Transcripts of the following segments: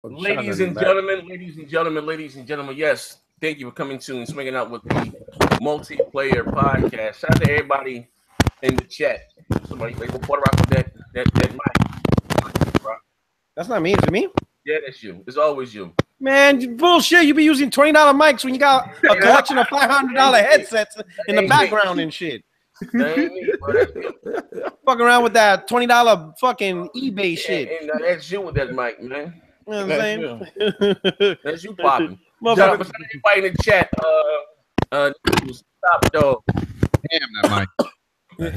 Ladies and gentlemen, yes, thank you for coming to and swinging out with the multiplayer podcast. Shout out to everybody in the chat. Somebody go Puerto Rock with that mic. That's not me, is it me? Yeah, that's you. It's always you. Man, bullshit. You be using $20 mics when you got a collection of $500 headsets in the background and shit. Fuck around with that $20 fucking eBay shit. And that's you with that mic, man. You know what I'm saying? That's you popping. Everybody in the chat. Stop, dog. Damn that mic.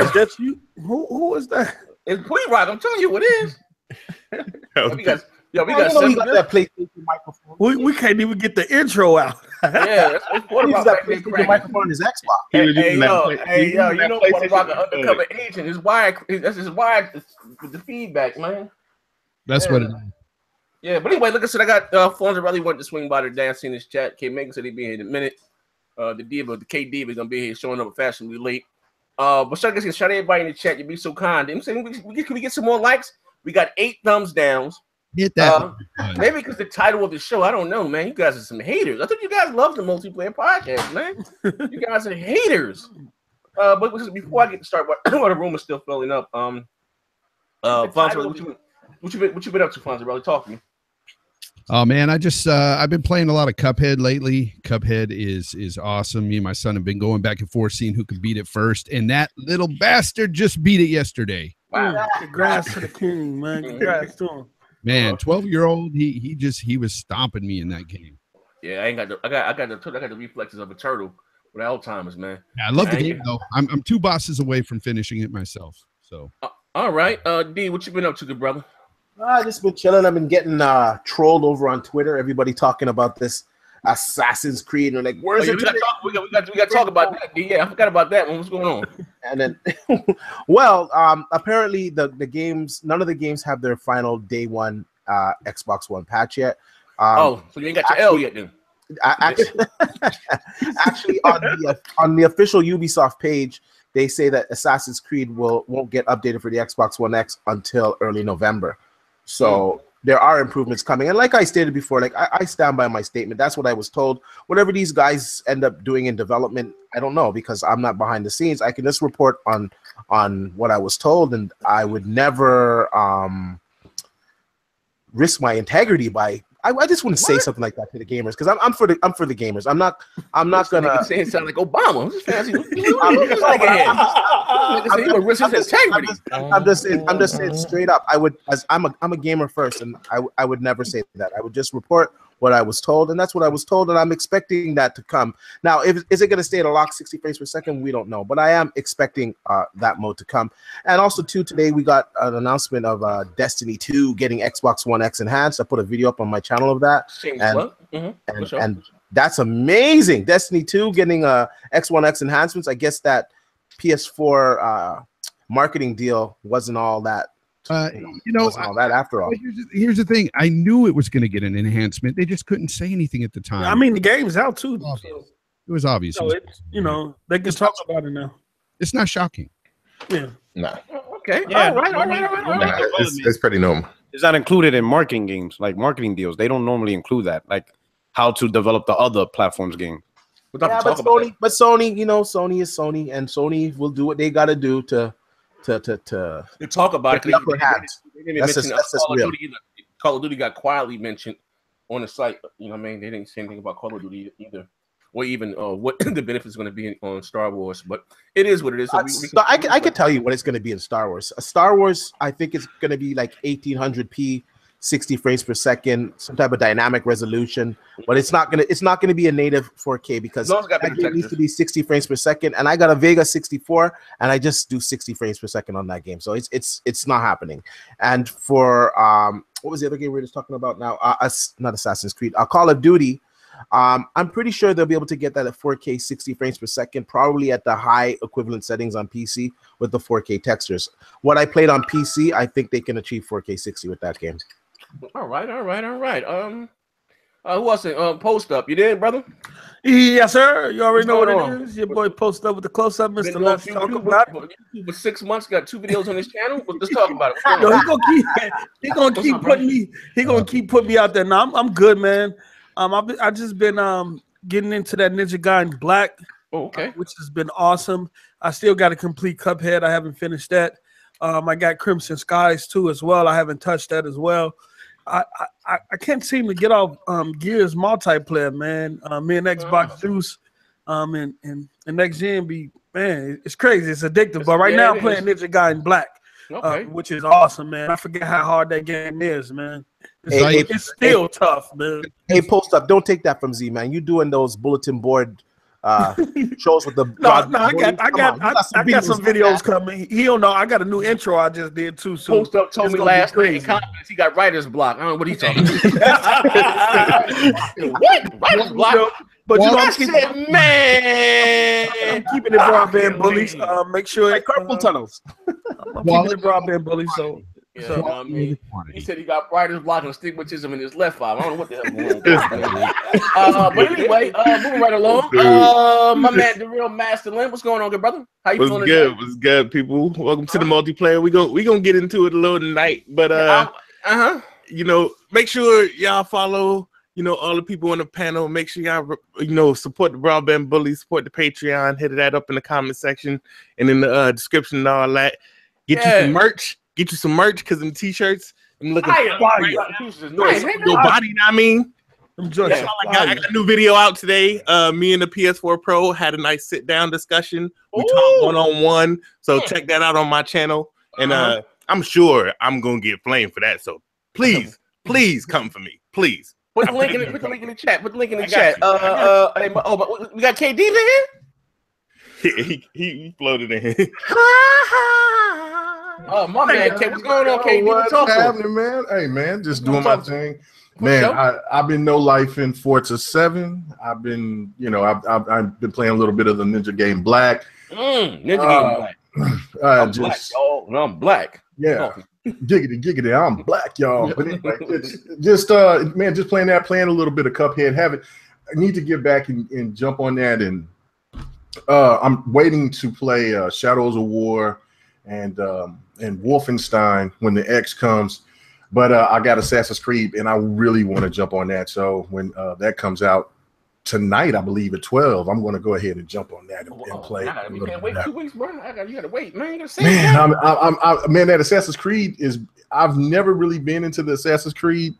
Is that you? Who is that? It's Pre-Rock. I'm telling you what it is. we got that PlayStation microphone. We can't even get the intro out. Yeah, that's that PlayStation microphone on his Xbox. Hey, yo, you know Puerto Rock, an undercover agent. His wire, that's his wire with the feedback, man. That's what it is. Yeah, but anyway, look, I said I got Fonzarelli wanted to swing by the dancing in this chat. K Megan said he'd be here in a minute. The K Diva is gonna be here showing up fashionably late. But shout out everybody in the chat. You'd be so kind. I'm saying, can we get some more likes? We got 8 thumbs downs. Hit that. Maybe because the title of the show, I don't know, man. You guys are some haters. I thought you guys loved the multiplayer podcast, man. You guys are haters. But before I get started, while the room is still filling up, Fonzarelli, what you been up to, Fonzarelli? Talk to me. Oh man, I've been playing a lot of Cuphead lately. Cuphead is awesome. Me and my son have been going back and forth seeing who can beat it first, and that little bastard just beat it yesterday. Wow. Congrats to the king, man. Congrats to him. Man, 12-year-old, he was stomping me in that game. Yeah, I got the reflexes of a turtle with Alzheimer's, man. Yeah, I love the game though. I'm 2 bosses away from finishing it myself. So all right. D, what you been up to, good brother? I just been chilling. I've been getting trolled over on Twitter. Everybody talking about this Assassin's Creed. And like, where's it? We got to talk about that. D. Yeah, I forgot about that one. What's going on? And then, well, apparently the games, none of the games have their final day one Xbox One patch yet. So you ain't got your L yet, then? Actually, on the official Ubisoft page, they say that Assassin's Creed won't get updated for the Xbox One X until early November. So there are improvements coming. And like I stated before, like I stand by my statement. That's what I was told. Whatever these guys end up doing in development, I don't know, because I'm not behind the scenes. I can just report on what I was told, and I would never risk my integrity by I just wouldn't say something like that to the gamers, because I'm for the gamers. I'm not gonna say it sound like Obama. I'm just fancy. I'm just saying straight up. I'm a gamer first, and I would never say that. I would just report what I was told, and that's what I was told, and I'm expecting that to come. Now, is it going to stay at a lock 60 frames per second? We don't know, but I am expecting that mode to come. And also, too, today we got an announcement of Destiny 2 getting Xbox One X enhanced. I put a video up on my channel of that, and that's amazing. Destiny 2 getting X1 X enhancements. I guess that PS4 marketing deal wasn't all that. Wasn't all that after all. Here's the thing. I knew it was going to get an enhancement. They just couldn't say anything at the time. I mean, the game's out too. It was obvious. So they can talk about it now. It's not shocking. Yeah. Nah. Okay. Yeah. All right. It's pretty normal. It's not included in marketing games, like marketing deals. They don't normally include that, like how to develop the other platforms game. Yeah, but Sony, Sony is Sony, and Sony will do what they got to do to talk about it. Call of Duty got quietly mentioned on the site. You know what I mean? They didn't say anything about Call of Duty either, or even what the benefits going to be on Star Wars. But it is what it is. So I could tell you what it's going to be in Star Wars. Star Wars, I think it's going to be like 1800p. 60 frames per second, some type of dynamic resolution, but it's not gonna be a native 4K, because that game needs to be 60 frames per second, and I got a Vega 64, and I just do 60 frames per second on that game, so it's not happening. And for what was the other game we were just talking about now? Not Assassin's Creed, Call of Duty. I'm pretty sure they'll be able to get that at 4K 60 frames per second, probably at the high equivalent settings on PC with the 4K textures. What I played on PC, I think they can achieve 4K 60 with that game. All right. Who else? Post up. You did, brother? Yes, sir. You already know what going it on? is. Your boy Post Up with the close up, Mr. Been Let's on Talk YouTube About it. for 6 months. Got 2 videos on his channel. Let's talk about it. Yo, he gonna keep putting me out there. Now I'm good, man. I just been getting into that Ninja Gaiden Black, which has been awesome. I still got to complete Cuphead. I haven't finished that. I got Crimson Skies too as well. I haven't touched that as well. I can't seem to get off Gears multiplayer, man. Me and Xbox Juice, and next gen man, it's crazy. It's addictive. But right now I'm playing Ninja Gaiden Black, which is awesome, man. I forget how hard that game is, man. It's still tough, man. Hey, Post Up, don't take that from Z, man. You doing those bulletin board shows with the I got some videos coming. He don't know. I got a new intro I just did too. So Post Up told me last night in comments he got writer's block. I don't know what he's talking about. What? Writer's block? But you know, I'm keeping it broadband bullies. Make sure like carpool tunnels. I'm keeping it broadband bullies. So. Yeah, you know what I mean? He said he got writer's block and astigmatism in his left eye. I don't know what the hell going on. But anyway, moving right along. My man, the real Master Lynn. What's going on, good brother? How you feeling? What's good, people? Welcome to the multiplayer. We gonna get into it a little tonight, but you know, make sure y'all follow. You know, all the people on the panel. Make sure y'all support the Broadband Bullies, support the Patreon. Hit that up in the comment section and in the description and all that. Get you some merch. Get you some merch because them t-shirts, I'm looking for body. Your body, I mean. I got a new video out today. Me and the PS4 Pro had a nice sit-down discussion. We talked one-on-one. So check that out on my channel. And I'm sure I'm going to get flamed for that. So please come for me. Please. Put the link in the chat. Put the link in the chat. But we got KD in here? He floated in here. Oh, my man, what's going on, KD? What's happening, man? Hey, man, just doing my thing. Man, I've been no life in Forza 7. I've been, I've been playing a little bit of the Ninja Game Black. Ninja Game Black. I'm black. Yeah. Giggity, I'm black, y'all. But anyway, just playing a little bit of Cuphead. I need to get back and jump on that, and I'm waiting to play Shadows of War and Wolfenstein when the X comes, but I got Assassin's Creed and I really want to jump on that. So when that comes out tonight, I believe at 12, I'm going to go ahead and jump on that and play. You can't wait 2 weeks, bro. You got to wait, man. You got to say man, that Assassin's Creed I've never really been into the Assassin's Creed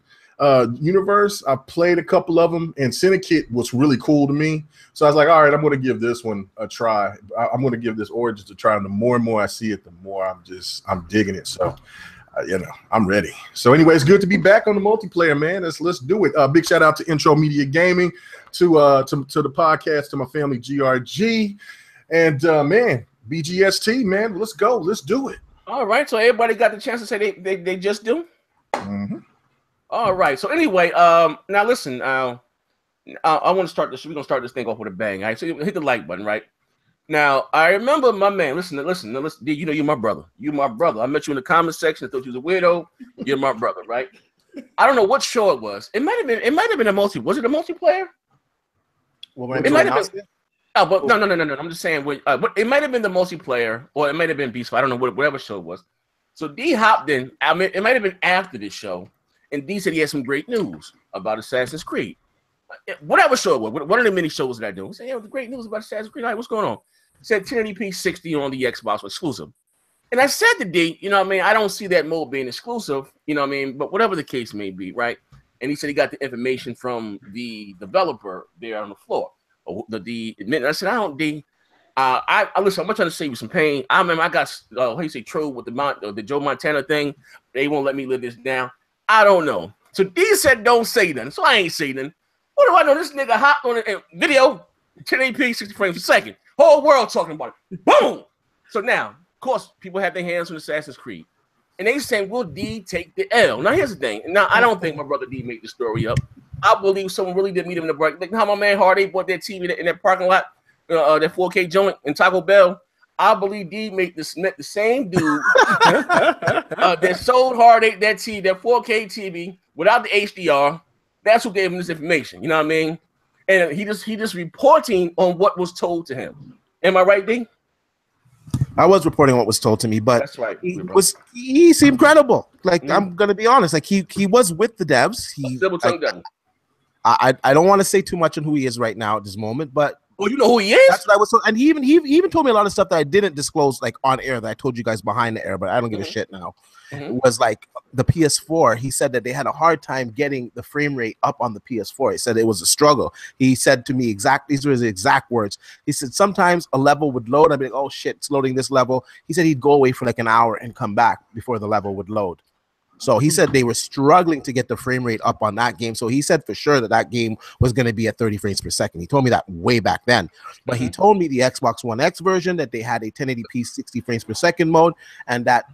universe. I played a couple of them, and Syndicate was really cool to me. So I was like, all right, I'm going to give this one a try. I'm going to give this Origins a try. And the more and more I see it, the more I'm digging it. So, I'm ready. So anyway, it's good to be back on the multiplayer, man. Let's do it. Big shout out to Intro Media Gaming, to the podcast, to my family GRG, and man, BGST, man. Let's go. Let's do it. All right. So everybody got the chance to say they just do. Mm-hmm. All right. So anyway, now listen. I want to start this. We're gonna start this thing off with a bang. All right. So hit the like button, right? Now I remember my man. Listen. D, you know you're my brother. You're my brother. I met you in the comment section. I thought you was a weirdo. You're my brother, right? I don't know what show it was. It might have been a multi. Was it a multiplayer? Well, it might have been. Oh, but no. I'm just saying. But it might have been the multiplayer, or it might have been Beast. I don't know whatever show it was. So D hopped in. I mean, it might have been after this show, and D said he had some great news about Assassin's Creed. Whatever show it was, one of the many shows that I do. He said, "Yeah, the great news about Assassin's Creed. All right, what's going on?" He said 1080p 60 on the Xbox was exclusive. And I said to D, you know what I mean? I don't see that mode being exclusive, you know what I mean? But whatever the case may be, right? And he said he got the information from the developer there on the floor. I said, I don't, D. I listen, I'm not trying to save you some pain. I remember I got, how you say, trolled with the Joe Montana thing. They won't let me live this down. I don't know. So D said, don't say nothing. So I ain't saying nothing. What do I know? This nigga hopped on a video, 1080p, 60 frames a second. Whole world talking about it. Boom! So now, of course, people have their hands on Assassin's Creed. And they saying, will D take the L? Now, here's the thing. Now, I don't think my brother D made the story up. I believe someone really did meet him in the break. Like how my man Hardy bought that TV in that parking lot, that 4K joint in Taco Bell. I believe D met the same dude that sold Hardy that 4K TV without the HDR. That's who gave him this information. You know what I mean? And he just reporting on what was told to him. Am I right, D? I was reporting what was told to me, but that's right. He seemed credible. Like I'm gonna be honest. Like he was with the devs. I don't want to say too much on who he is right now at this moment, but you know who he is. That's what I was told. And he even told me a lot of stuff that I didn't disclose like on air that I told you guys behind the air, but I don't give a shit now. It was like the PS4. He said that they had a hard time getting the frame rate up on the PS4. He said it was a struggle. He said to me these were his exact words. He said sometimes a level would load. I'd be like, oh shit, it's loading this level. He said he'd go away for like an hour and come back before the level would load. So he said they were struggling to get the frame rate up on that game. So he said for sure that game was going to be at 30 frames per second. He told me that way back then. But he told me the Xbox One X version that they had a 1080p 60 frames per second mode and that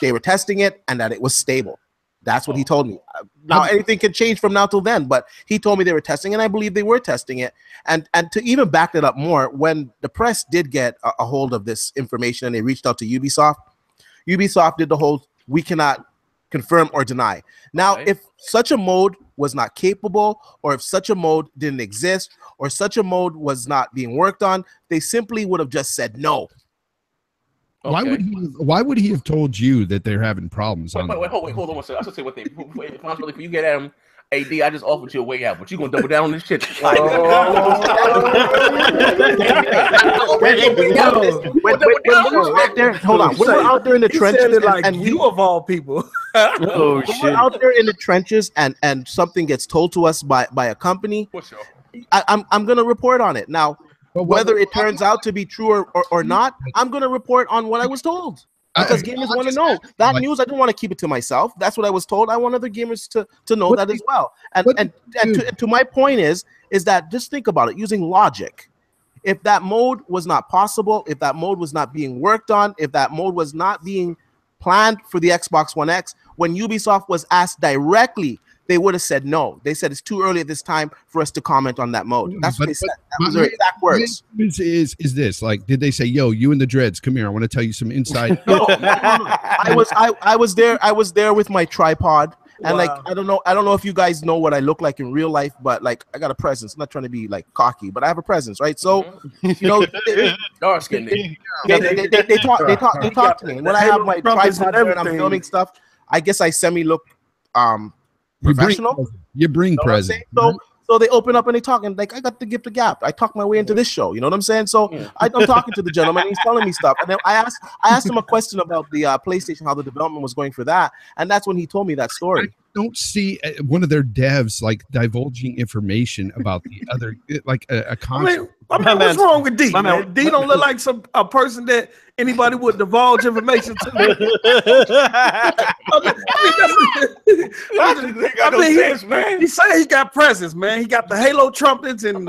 they were testing it and that it was stable. That's what he told me. Now, anything can change from now till then, but he told me they were testing, and I believe they were testing it. And to even back that up more, when the press did get a hold of this information and they reached out to Ubisoft did the whole, we cannot confirm or deny. Now, if such a mode was not capable, or if such a mode didn't exist, or such a mode was not being worked on, they simply would have just said no. Okay. Why would he have told you that they're having problems? Hold on one second. I should say what they. If you get at him, AD, I just offered you a way out, but you gonna double down on this shit. Hold on. When we're out there in the trenches, and you of all people, we're out there in the trenches, and something gets told to us by a company, I'm gonna report on it now. Whether it turns out to be true or not, I'm going to report on what I was told. Because gamers want to know. That news, I don't want to keep it to myself. That's what I was told. I want other gamers to know that as well. And to my point is that just think about it using logic. If that mode was not possible, if that mode was not being worked on, if that mode was not being planned for the Xbox One X, when Ubisoft was asked directly, they would have said no. They said it's too early at this time for us to comment on that mode. That's what they said. That was their exact words. Is this like? Did they say, "Yo, you and the dreads, come here. I want to tell you some inside." No. I was there. I was there with my tripod, and like I don't know if you guys know what I look like in real life, but like I got a presence. I'm not trying to be like cocky, but I have a presence, right? So you know, they talk to me. And when I have my tripod and I'm filming stuff, I guess I semi-look professional. You bring present. So they open up and they talk, and like I got the gift of gab. I talk my way into this show. You know what I'm saying? So I'm talking to the gentleman. He's telling me stuff, and then I asked him a question about the PlayStation, how the development was going for that, and that's when he told me that story. I don't see one of their devs like divulging information about the other, like a console. What's wrong with D? D don't look like a person that anybody would divulge information to. He said he got presents, man. He got the Halo trumpets and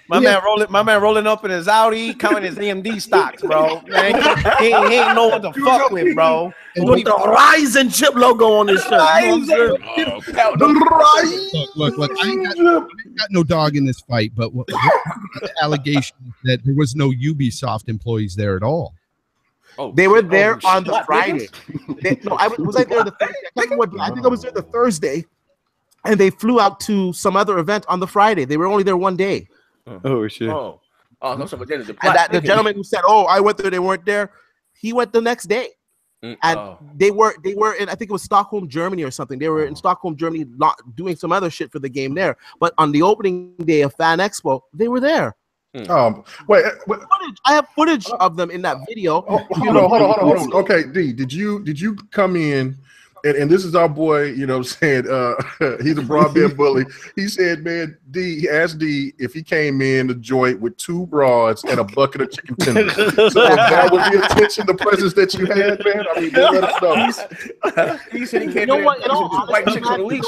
My man rolling up in his Audi, counting his AMD stocks, bro. Man, he ain't know what to fuck with, bro. With the Ryzen chip logo on his shirt. Look, I ain't got no dog in this fight, but what the allegation that there was no Ubisoft employees there at all? They were there on the Friday. I was there the Thursday. I think I was there the Thursday, and they flew out to some other event on the Friday. They were only there one day. Oh shit! No, so the gentleman who said, "Oh, I went there, they weren't there," he went the next day, and they were in, I think it was Stockholm, Germany, or something. They were in Stockholm, Germany, not doing some other shit for the game there. But on the opening day of Fan Expo, they were there. Wait. I have footage of them in that video. Hold on. Okay, D, did you come in? And this is our boy, you know what I'm saying? He's a broadband bully. He said, man, he asked D if he came in the joint with 2 broads and a bucket of chicken tenders. So that was the attention, the presence that you had, man. I mean, let us know. He said he came in with white chicks on the leash.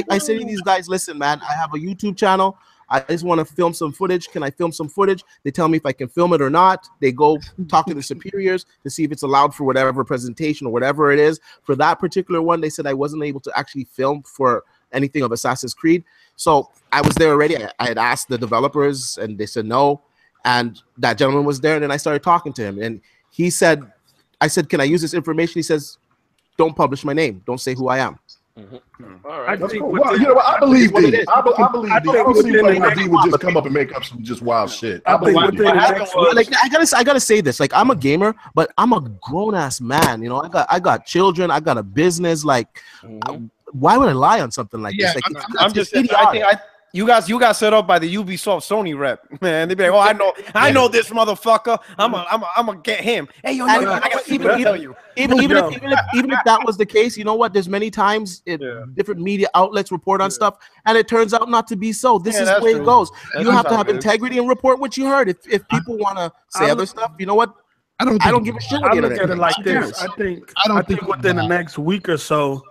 I say to these guys, listen, man, I have a YouTube channel. I just want to film some footage. Can I film some footage? They tell me if I can film it or not. They go talk to the superiors to see if it's allowed for whatever presentation or whatever it is. For that particular one, they said I wasn't able to actually film for anything of Assassin's Creed. So I was there already. I had asked the developers, and they said no. And that gentleman was there, and then I started talking to him. And he said, I said, can I use this information? He says, don't publish my name. Don't say who I am. All right. That's cool. Well, you know what? I believe D. I believe D. I don't see why D would just come up and make up some just wild shit. I believe like I gotta say this. Like, I'm a gamer, but I'm a grown ass man. You know, I got children. I got a business. Like, why would I lie on something like this? Like, I'm just idiotic. You got set up by the Ubisoft Sony rep, man. They be like, "Oh, I know this motherfucker. I'm gonna get him." Hey, yo, I gotta tell you. Even if that was the case, you know what? There's many times different media outlets report on stuff, and it turns out not to be so. This is the way it goes. You have to have integrity and report what you heard. If people want to say other stuff, you know what? I don't give a shit. I look at it like this. I think within the next week or so,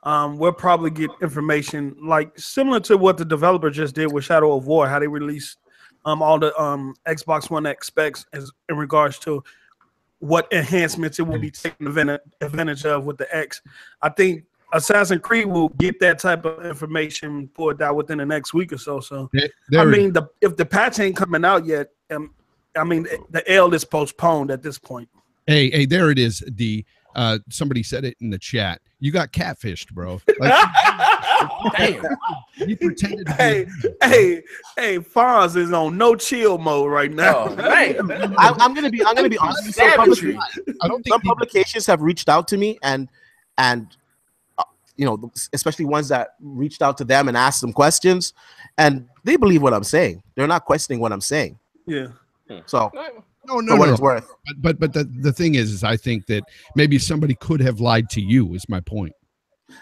we'll probably get information like similar to what the developer just did with Shadow of War, how they released all the Xbox One X specs in regards to what enhancements it will be taking advantage of with the X. I think Assassin's Creed will get that type of information poured out within the next week or so. So I mean, if the patch ain't coming out yet, I mean, the L is postponed at this point. Hey, there it is, D. Somebody said it in the chat. You got catfished, bro. Like, damn. You pretended to hey, Fonz is on no chill mode right now. Oh, man. I'm gonna be honest. Some publications have reached out to me and you know, especially ones that reached out to them and asked them questions, and they believe what I'm saying. They're not questioning what I'm saying. Yeah. So. No. What it's worth. But the thing is I think that maybe somebody could have lied to you. Is my point.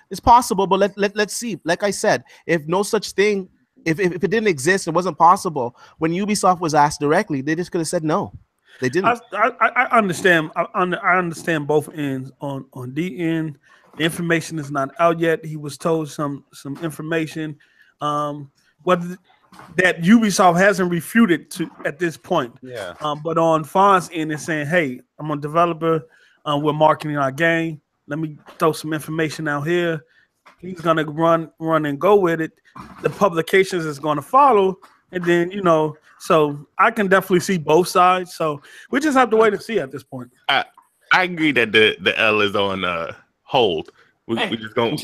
It's possible, but let's see. Like I said, if no such thing, if it didn't exist, it wasn't possible. When Ubisoft was asked directly, they just could have said no. They didn't. I understand. I understand both ends. On the end, the information is not out yet. He was told some information. Whether that Ubisoft hasn't refuted to at this point. Yeah. But on Fonz's end, it's saying, "Hey, I'm a developer. We're marketing our game. Let me throw some information out here." He's gonna run and go with it. The publications is gonna follow, and then so I can definitely see both sides. So we just have to wait and see at this point. I agree that the L is on hold. We're gonna put it on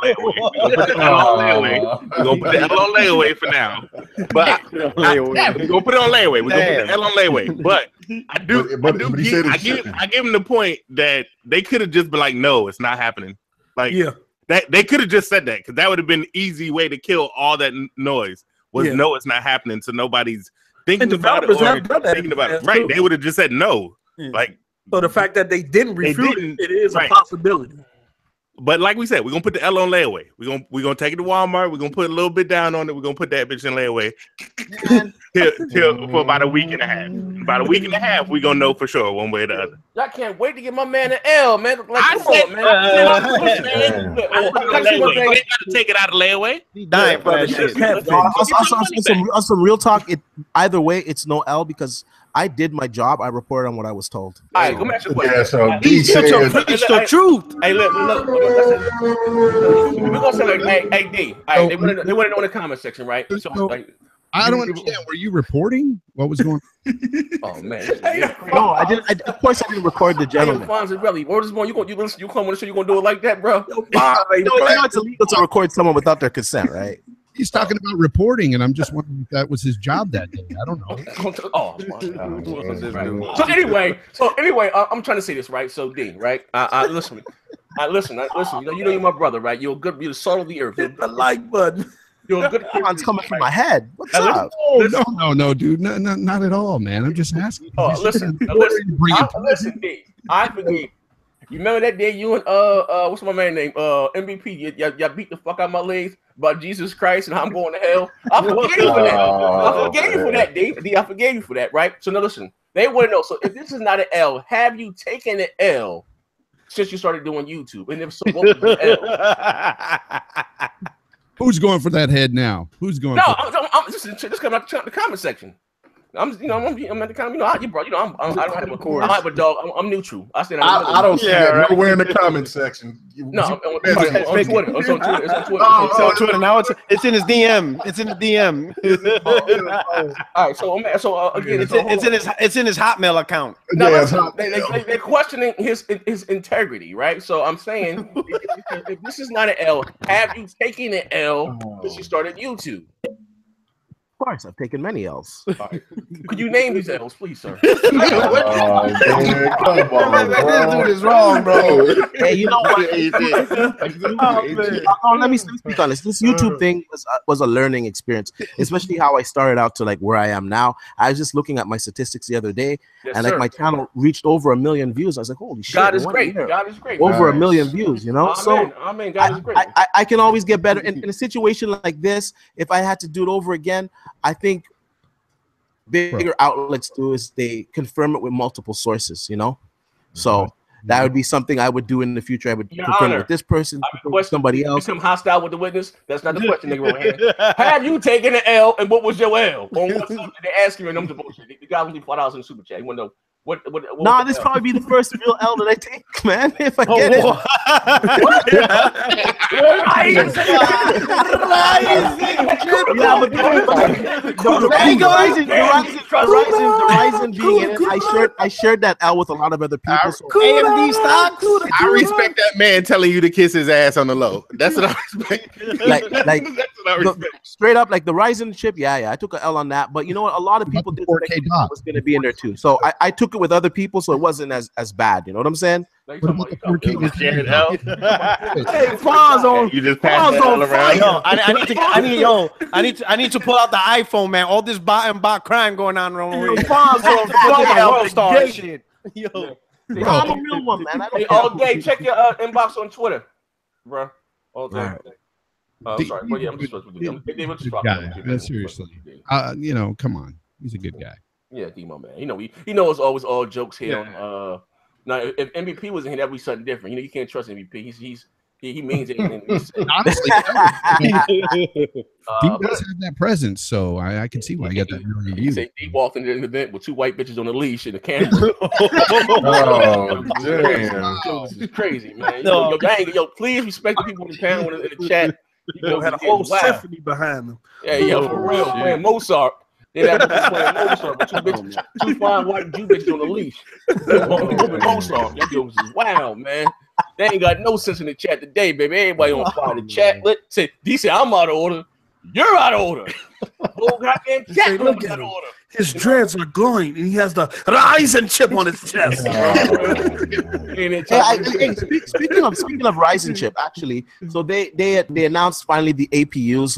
layaway. We're gonna put the L on layaway for now. But we're gonna put it on layaway. We're gonna put the L on layaway. But I give him the point that they could have just been like, no, it's not happening. Like, that they could have just said that, because that would have been an easy way to kill all that noise. No, it's not happening. So nobody's thinking about it or thinking about it. Right? They would have just said no. Yeah. Like, so the fact that they didn't refute it is a possibility. But like we said, we're gonna put the L on layaway. We're gonna take it to Walmart. We're gonna put a little bit down on it. We're gonna put that bitch in layaway for about a week and a half. About a week and a half, we're gonna know for sure one way or the other. I can't wait to get my man an L, man. Like, I said, man. They gotta take it out of layaway. Dying for that shit. On some real talk, either way, it's no L, because I did my job. I reported on what I was told. All right, go back to the question. Yeah, so D said, It's the truth. Hey, look. We're gonna say, like, hey, D. All right, they want to know in the comment section, right? So, like, I don't understand. Were you reporting? What was going on? Oh man. No, I didn't. Of course, I didn't record the gentleman. Really, what is going? You come on the show? You gonna do it like that, bro? No, it's illegal to record someone without their consent, right? He's talking about reporting, and I'm just wondering if that was his job that day. I don't know. So anyway, I'm trying to say this, right? So D, right? Listen. You know you're my brother, right? You're the salt of the earth. Hit the like button. You're a good. It's coming from my head. What's up? No, dude, not at all, man. I'm just asking. Listen, D. I forgive. You remember that day you and what's my man's name? MVP. Y'all beat the fuck out of my legs about Jesus Christ and how I'm going to hell. I forgave you for that. I forgave you for that, D. I forgave you for that, right? So now listen, they want to know. So if this is not an L, have you taken an L since you started doing YouTube? And if so, what was the L? Who's going for that head now? Who's going? No, I'm just coming out the comment section. I'm at the comment. You know, you bro. You know, I don't have a dog. I'm neutral. I said I don't see that nowhere in the comment section. No, on Twitter. It's on Twitter. It's on Twitter. It's on Twitter now. It's in his DM. It's in the DM. All right. So again, it's in his Hotmail account. No, they're questioning his integrity, right? So I'm saying, if this is not an L, have you taken an L since you started YouTube? Of course, I've taken many L's. Right. Could you name these L's, please, sir? Man, come on, this dude is wrong, bro. Hey, you know what? Let me speak on this. This YouTube thing was a learning experience, especially how I started out to like where I am now. I was just looking at my statistics the other day, and like my channel reached over 1 million views. I was like, holy shit! God is great. God is great. Over 1 million views, you know. Amen. God is great. I can always get better. In a situation like this, if I had to do it over again, I think bigger outlets do is they confirm it with multiple sources, you know. So that would be something I would do in the future. I would confirm it with this person, with somebody else. Become hostile with the witness. That's not the question, nigga. Right. Have you taken an L, and what was your L? On what subject they ask you, and them the bullshit. The guy will leave $4 in the super chat. You want to know what nah, this probably be the first real L that I take, man. If I get it. The Ryzen being in it, I shared that L with a lot of other people. So AMD stocks. I respect that man telling you to kiss his ass on the low. That's what I respect. Like that's what I respect. Straight up, like the Ryzen chip, yeah, I took an L on that. But you know what? A lot of people did think it was going to be in there too. So I took it with other people, so it wasn't as bad. You know what I'm saying? What about the 4K? Hey, Fonz on. You just passed that all around. Yo, I need to pull out the iPhone, man. All this bot crime going on around here. Fonz on Star shit. Yo, I'm a real one, man. Hey, all day, check your inbox on Twitter, bro. All day. Sorry, but yeah, I'm just guy. Seriously, you know, come on, he's a good guy. Yeah, Demo man. You know, he knows always all jokes here. On, now, if MVP was in here, that'd be something different. You know, you can't trust MVP. He means anything. Honestly, he does have that presence, so I can see why he got that million views. He walked into an event with 2 white bitches on a leash and a camera. Oh, damn. This is crazy, man. Yo, please respect the people in the panel in the chat. You had a whole symphony behind them. Yeah, for real, playing Mozart. They had playing Mozart, but 2 bitches, 2 fine white Jew bitches on a leash. Mozart. That joke is wild, man. They ain't got no sense in the chat today, baby. Everybody on fire. The chat say, D said, I'm out of order. You're out of order. Whole goddamn chat look at him. His dreads are glowing, and he has the Ryzen chip on his chest. Speaking of Ryzen chip, actually, so they announced finally the APUs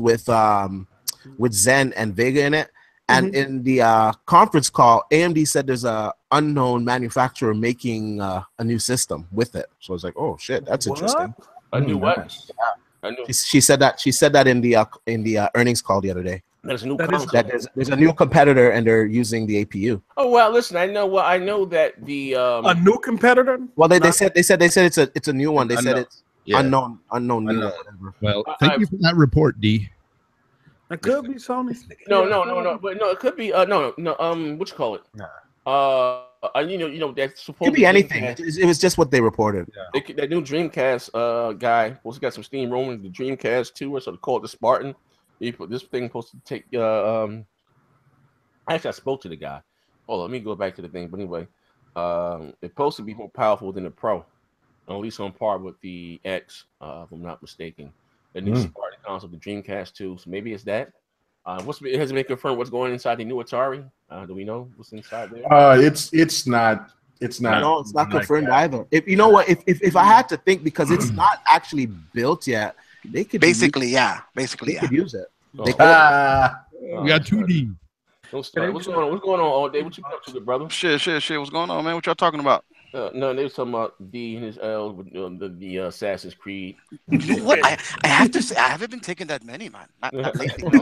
with Zen and Vega in it. And in the conference call, AMD said there's a unknown manufacturer making a new system with it. So I was like, oh shit, that's interesting. A new what? She said that in the earnings call the other day. There's a new there's a new competitor and they're using the APU. Oh well, listen, I know that the a new competitor. Well, they said it's a new one. They said it's unknown. Well, thank you for that report, D. It could be Sony. No, but no, it could be no. What you call it? You know that's supposed could be anything. It was just what they reported. Yeah. That new Dreamcast guy also got some steam rolling. The Dreamcast 2, or so they call it the Spartan. This thing supposed to take. Actually, I spoke to the guy. Hold on, let me go back to the thing. But anyway, it's supposed to be more powerful than the Pro, at least on par with the X, if I'm not mistaken. The new Spartan console, the Dreamcast 2. So maybe it's that. It hasn't been confirmed what's going inside the new Atari. Do we know what's inside there? It's not. No, it's not confirmed either. If you know what, if I had to think, because it's not actually built yet, they could basically use it. We got 2D. What's going on all day? What you been up to, good brother? Shit. What's going on, man? What y'all talking about? No, they were talking about D and his L with the Assassin's Creed. You know what? I have to say, I haven't been taking that many, man. Not lately.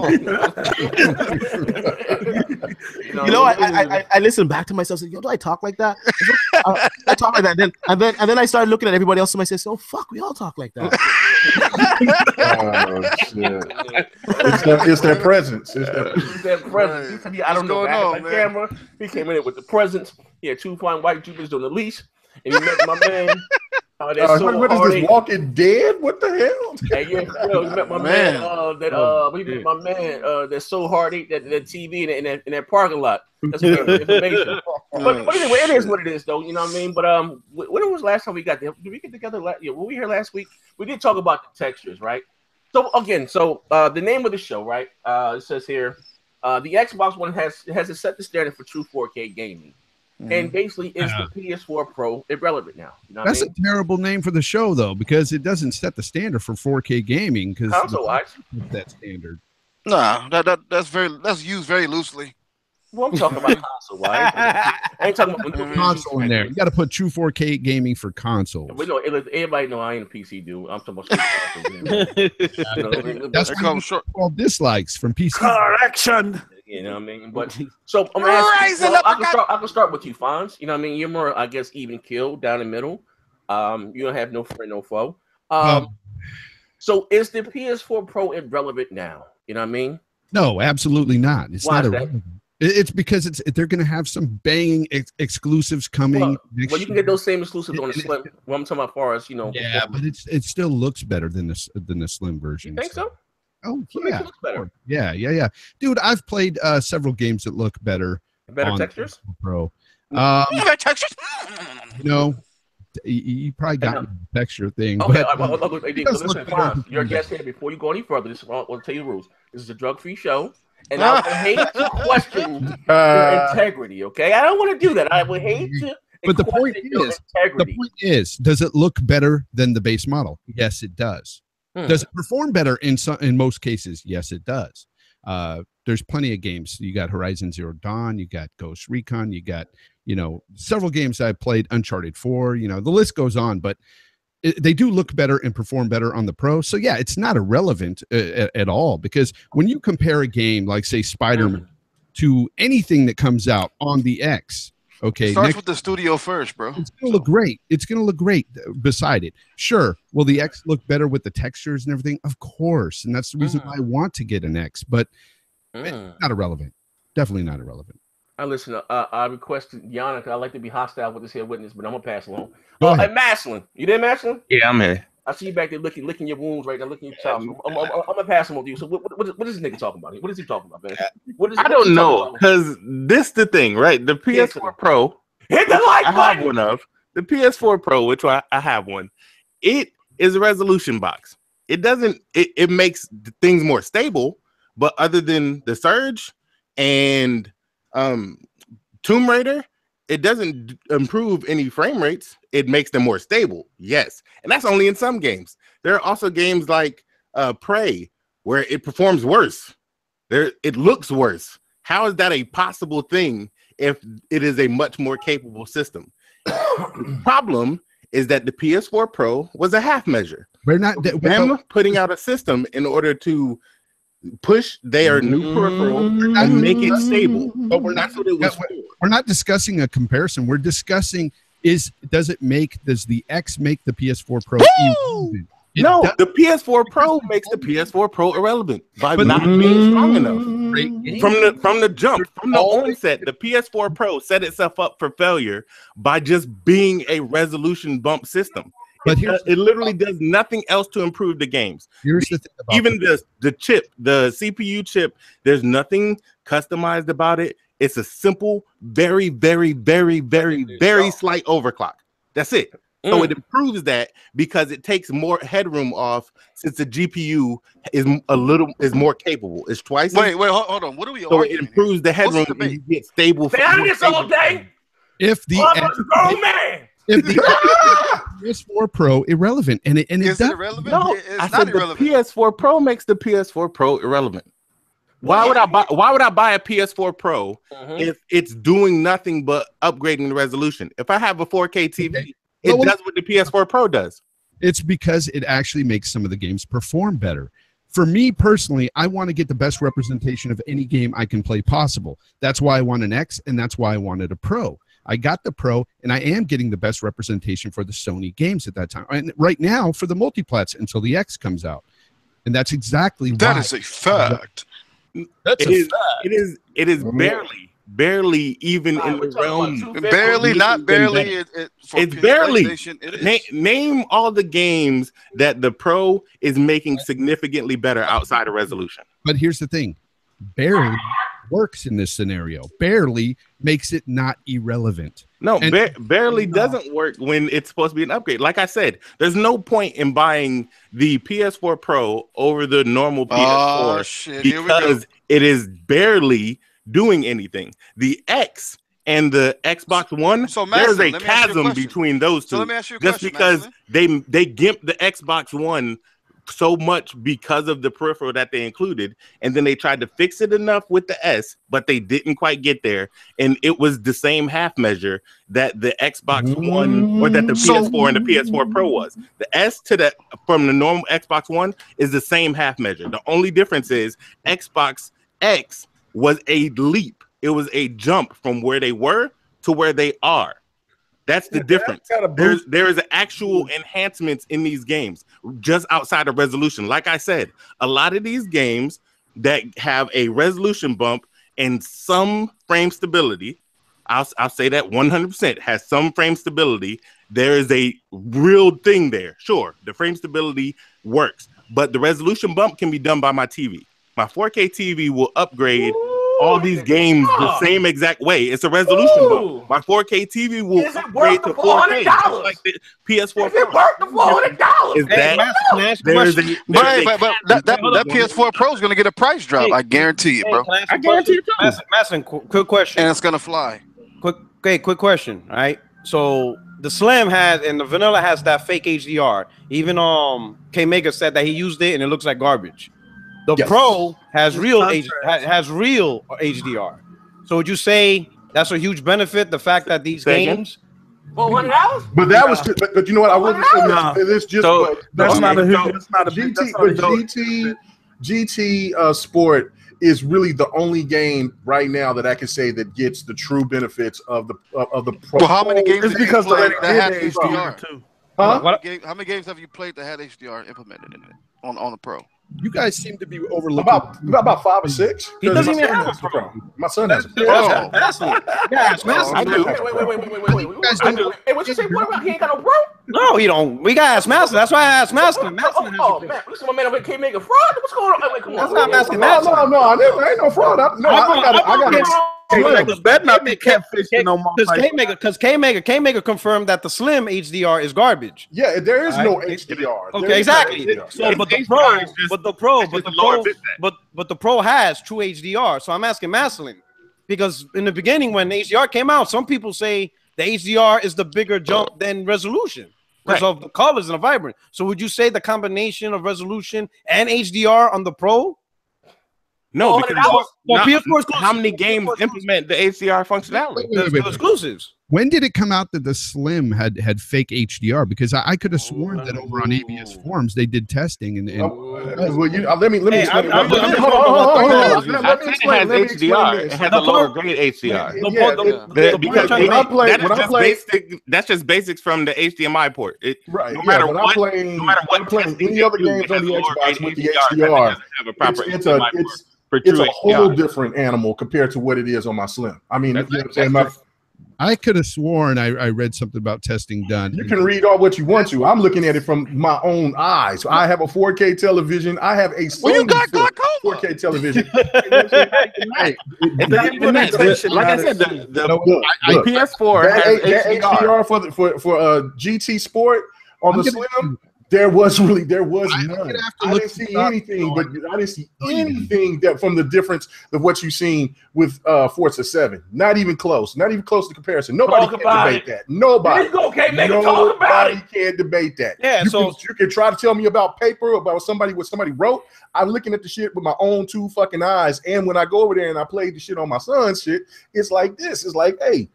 No. I listen back to myself. Say, yo, do I talk like that? I talk like that. And then I started looking at everybody else and I said, "So fuck, we all talk like that." Oh shit! It's their presence. It's their presence. He said, I don't know. Back my camera. He came in with the presence. He had 2 fine white Jupiters on the leash, and he met my man. What is this, Walking Dead? What the hell? Hey, yeah, he met my man. My man. That's so hard ate that TV in that parking lot. That's information. But anyway, it is what it is, though. You know what I mean? But when was the last time we got there? Did we get together? Were we here last week? We did talk about the textures, right? So again, the name of the show, right? It says here, the Xbox One has set the standard for true 4K gaming. And basically, is the PS4 Pro irrelevant now? You know That's a terrible name for the show, though, because it doesn't set the standard for 4K gaming. Because that standard. Nah, that's used very loosely. Well, I'm talking about console. I ain't talking about console in there. You got to put true 4K gaming for consoles. We know everybody know I ain't a PC dude. I'm talking about. That's called dislikes from PC. Correction. You know what I mean? But so I'm asking, I can start with you, Fonz. You know what I mean? You're more, I guess, even kill down the middle. You don't have no friend, no foe. So is the PS4 Pro irrelevant now? You know what I mean? No, absolutely not. It's not irrelevant. It's because they're going to have some banging exclusives coming. Well, you can get those same exclusives on the Slim. Well, I'm talking about far as Yeah, but it still looks better than the Slim version. You think so? Oh yeah, better. Yeah. Dude, I've played several games that look better. Better textures? Pro. Better textures? No, you probably got the texture thing. Okay, listen, you're a guest here. Before you go any further, I'll tell you the rules. This is a drug-free show, and I would hate to question your integrity. Okay, I don't want to do that. I would hate to. But the point is, does it look better than the base model? Yes, it does. Does it perform better in most cases? Yes, it does. There's plenty of games. You got Horizon Zero Dawn, you got Ghost Recon, you got several games I played, Uncharted 4. The list goes on, but they do look better and perform better on the Pro. So yeah, it's not irrelevant at all, because when you compare a game like, say, Spider-Man to anything that comes out on the X. Okay, starts with the studio first, bro. It's gonna look great. It's gonna look great beside it. Sure. Will the X look better with the textures and everything? Of course. And that's the reason why I want to get an X, but not irrelevant. Definitely not irrelevant. Listen, I requested Yana, because I like to be hostile with this here witness, but I'm gonna pass along. Hey, Maslin. You there, Maslin? Yeah, I'm here. I see you back there licking your wounds right now, licking your chops. I'm gonna pass him on to you. So what is this nigga talking about? What is he talking about, man? I don't know, because this the thing, right? The PS4 Pro, hit the like button. I have one of the PS4 Pro, which I have one. It is a resolution box. It doesn't. It makes things more stable, but other than the Surge and Tomb Raider, it doesn't improve any frame rates. It makes them more stable. Yes. And that's only in some games. There are also games like Prey, where it performs worse. It looks worse. How is that a possible thing if it is a much more capable system? The problem is that the PS4 Pro was a half measure. We're not them putting out a system in order to push their new peripheral and make it stable. But we're not. We're not discussing a comparison. We're discussing does the X make the PS4 Pro irrelevant? No, the PS4 Pro makes the PS4 Pro irrelevant by not being strong enough. From the jump, from the onset, the PS4 Pro set itself up for failure by just being a resolution bump system. But it literally does nothing else to improve the games. Here's the thing about even the chip, the CPU chip, there's nothing customized about it. It's a simple, very, very, very, very, very slight overclock. That's it. So it improves that because it takes more headroom off, since the GPU is more capable. It's twice. Wait, hold on. What are we? So it improves the headroom and you get stable. All day. If the PS4 Pro irrelevant, and is it irrelevant? No, it's not irrelevant. The PS4 Pro makes the PS4 Pro irrelevant. Why would I buy a PS4 Pro if it's doing nothing but upgrading the resolution? If I have a 4K TV, it does what the PS4 Pro does. It's because it actually makes some of the games perform better. For me personally, I want to get the best representation of any game I can play possible. That's why I want an X, and that's why I wanted a Pro. I got the Pro, and I am getting the best representation for the Sony games at that time. And right now, for the multiplats until the X comes out. And that's exactly that is a fact. That's a fact. It is barely even in the realm. Barely, not barely. It's barely. Name all the games that the Pro is making significantly better outside of resolution. But here's the thing. Barely works in this scenario. Barely makes it not irrelevant. No, barely doesn't work when it's supposed to be an upgrade. Like I said, there's no point in buying the PS4 Pro over the normal PS4 because it is barely doing anything. The X and the Xbox One, there's a chasm between those two. So let me ask you a just question, because they gimped the Xbox One so much because of the peripheral that they included, and then they tried to fix it enough with the S, but they didn't quite get there, and it was the same half measure that the Xbox One or that the PS4 and the PS4 Pro was. The S to from the normal Xbox One is the same half measure. The only difference is Xbox X was a leap. It was a jump from where they were to where they are. That's the difference. There is actual enhancements in these games just outside of resolution. Like I said, a lot of these games that have a resolution bump and some frame stability, I'll say that 100% has some frame stability. There is a real thing there. Sure, the frame stability works, but the resolution bump can be done by my TV. My 4K TV will upgrade all these games the same exact way. It's a resolution bump. My 4K TV will upgrade to 4K, just like the PS4. Is it worth the $400? Is that that PS4 Pro is going to get a price drop? I guarantee it, bro. I guarantee it too. Masson, quick question. And it's going to fly. Quick question. All right. So the Slim has and the Vanilla has that fake HDR. Even K-Mega said that he used it and it looks like garbage. The Pro has real HDR. So would you say that's a huge benefit? The fact that these games, $400? But that was, but you know what? I wasn't saying it's just. So, that's not a GT Sport is really the only game right now that I can say that gets the true benefits of the Pro. Well, how many games? It's because that had HDR too. Huh? How many games have you played that had HDR implemented in it on the Pro? You guys seem to be overlooking about 5 or 6. He doesn't even have a Pro. My son has a Pro. Yes, I do. Wait. Hey, what you say? What about he ain't got no Pro? No, he don't. We got to ask Master. That's why I asked Master. Man, listen, my man, can't make a fraud. What's going on? Wait, come on. That's not Master. No, there ain't no fraud. I got it better not be catfishing no more. Because K-Mega confirmed that the Slim HDR is garbage. Yeah, there is no HDR. Okay, exactly. So, but the Pro has true HDR. So I'm asking Maslin, because in the beginning when HDR came out, some people say the HDR is the bigger jump than resolution because of the colors and the vibrant. So would you say the combination of resolution and HDR on the Pro? No, because how many games implement the HDR functionality? The exclusives. When did it come out that the Slim had fake HDR? Because I could have sworn that over on ABS forums they did testing and let me explain. Let me explain. It has a lower grade HDR. That's just basics from the HDMI port. Right. No matter what, any other games on the Xbox with the HDR, it's a whole different animal compared to what it is on my Slim. I mean, you know what I'm saying? I could have sworn I read something about testing done. You can read all what you want to. I'm looking at it from my own eyes. So I have a 4K television. I have a Sony 4K television. Like I said, the PS4 has HDR for GT Sport on the Slim. There was none. I didn't see anything, but I didn't see anything that from the difference of what you've seen with Forza 7. Not even close. Not even close to comparison. Nobody can debate that. Nobody. Nobody can debate that. Yeah, you can try to tell me about paper, about what somebody wrote. I'm looking at the shit with my own two fucking eyes. And when I go over there and I play the shit on my son's shit, it's like this. It's like, hey,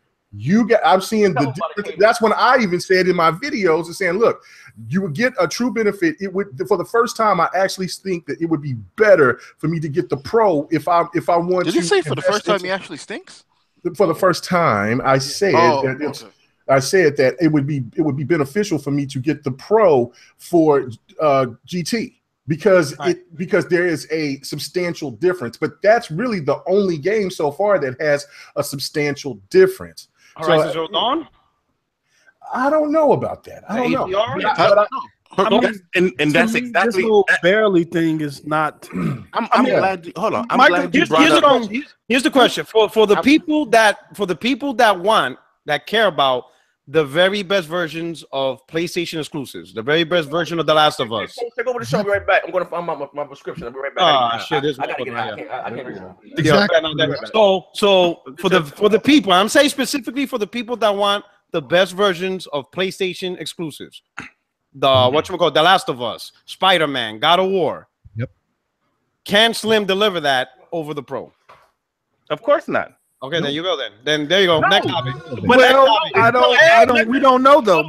I'm seeing the difference. That's when I even said in my videos and saying, look, you would get a true benefit. It would, for the first time, I actually think that it would be better for me to get the Pro if I want. Did you say for the first time he actually stinks? For the first time, I said I said that it would be beneficial for me to get the Pro for GT because there is a substantial difference. But that's really the only game so far that has a substantial difference. Horizon Zero Dawn? I don't know about that. I don't know. And that's exactly this little barely thing is not. I'm glad. Hold on. I'm Michael, glad you brought up. Here's the question for the people that care about the very best versions of PlayStation exclusives, the very best version of The Last of Us. Take over the show. I'll be right back. I'm going to find my prescription. I'll be right back. Shit! I gotta get it. I can't read it. Exactly. So for the people, I'm saying specifically for the people that want the best versions of PlayStation exclusives, The Last of Us, Spider-Man, God of War. Yep. Can Slim deliver that over the Pro? Of course not. Okay, there you go. Then there you go. Next topic. We don't know though because we don't know though.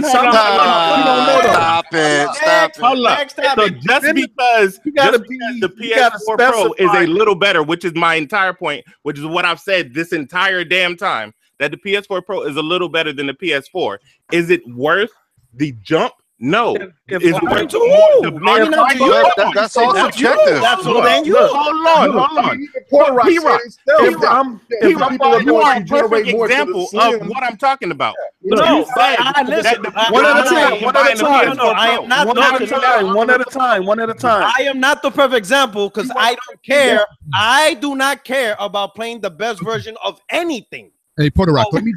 Stop it. Hold up. So just because the PS4 Pro is a little better, which is my entire point, which is what I've said this entire damn time, that the PS4 Pro is a little better than the PS4. Is it worth the jump? No. That's all subjective. That's all then you. Hold on. You are a perfect example of what I'm talking about. No, listen. One at a time. One at a time. I am not the perfect example because I don't care. I do not care about playing the best version of anything. Hey, Porter Rock, let me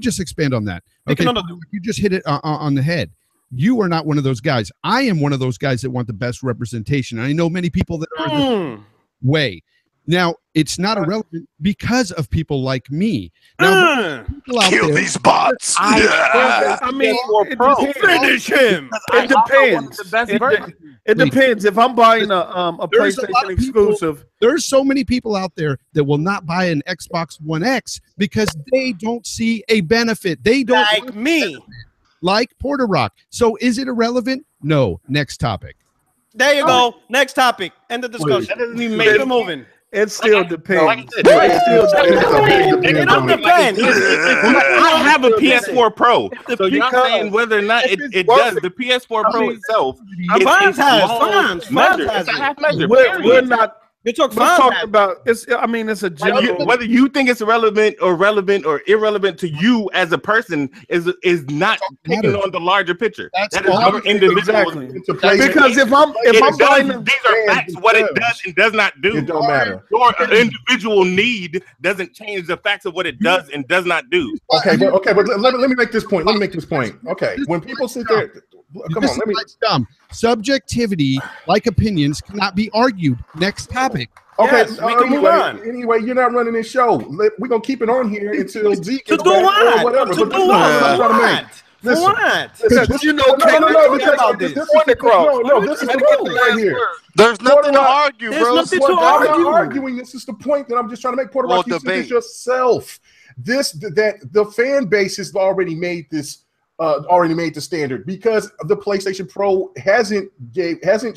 just expand on that. Okay, you just hit it on the head. You are not one of those guys. I am one of those guys that want the best representation. I know many people that are the way. Now, it's not irrelevant because of people like me. Now, kill these bots. I mean, finish him. It depends. It depends. If I'm buying a PlayStation exclusive, there's so many people out there that will not buy an Xbox One X because they don't see a benefit. They don't like me. Like Porter Rock. So is it irrelevant? No. Next topic. There you go. Next topic. End of discussion. That doesn't even make it moving. It still depends. It don't depend. I don't have a PS4 Pro, so you're saying whether or not it does. The PS4 Pro itself, it's a half measure. We're not. We're talking about it's. I mean, it's a general. Whether you think it's relevant or irrelevant to you as a person is not taking on the larger picture. That is your individual. Exactly. Because if I'm buying, these are facts. What it does and does not do. It don't matter. Your individual need doesn't change the facts of what it does and does not do. Okay, but let me make this point. Okay, when people sit there. Come on, dumb. Subjectivity, like opinions, cannot be argued. Next topic. Okay, anyway, you're not running this show. We're gonna keep it on here until Zeke to do what? Whatever. To do what? Listen, what? Because you know, this is the point right here. There's nothing to argue, bro. There's nothing to argue. Arguing. This is the point that I'm just trying to make. Porter Rock, you said this yourself. That the fan base has already made this. Already made the standard because the PlayStation Pro hasn't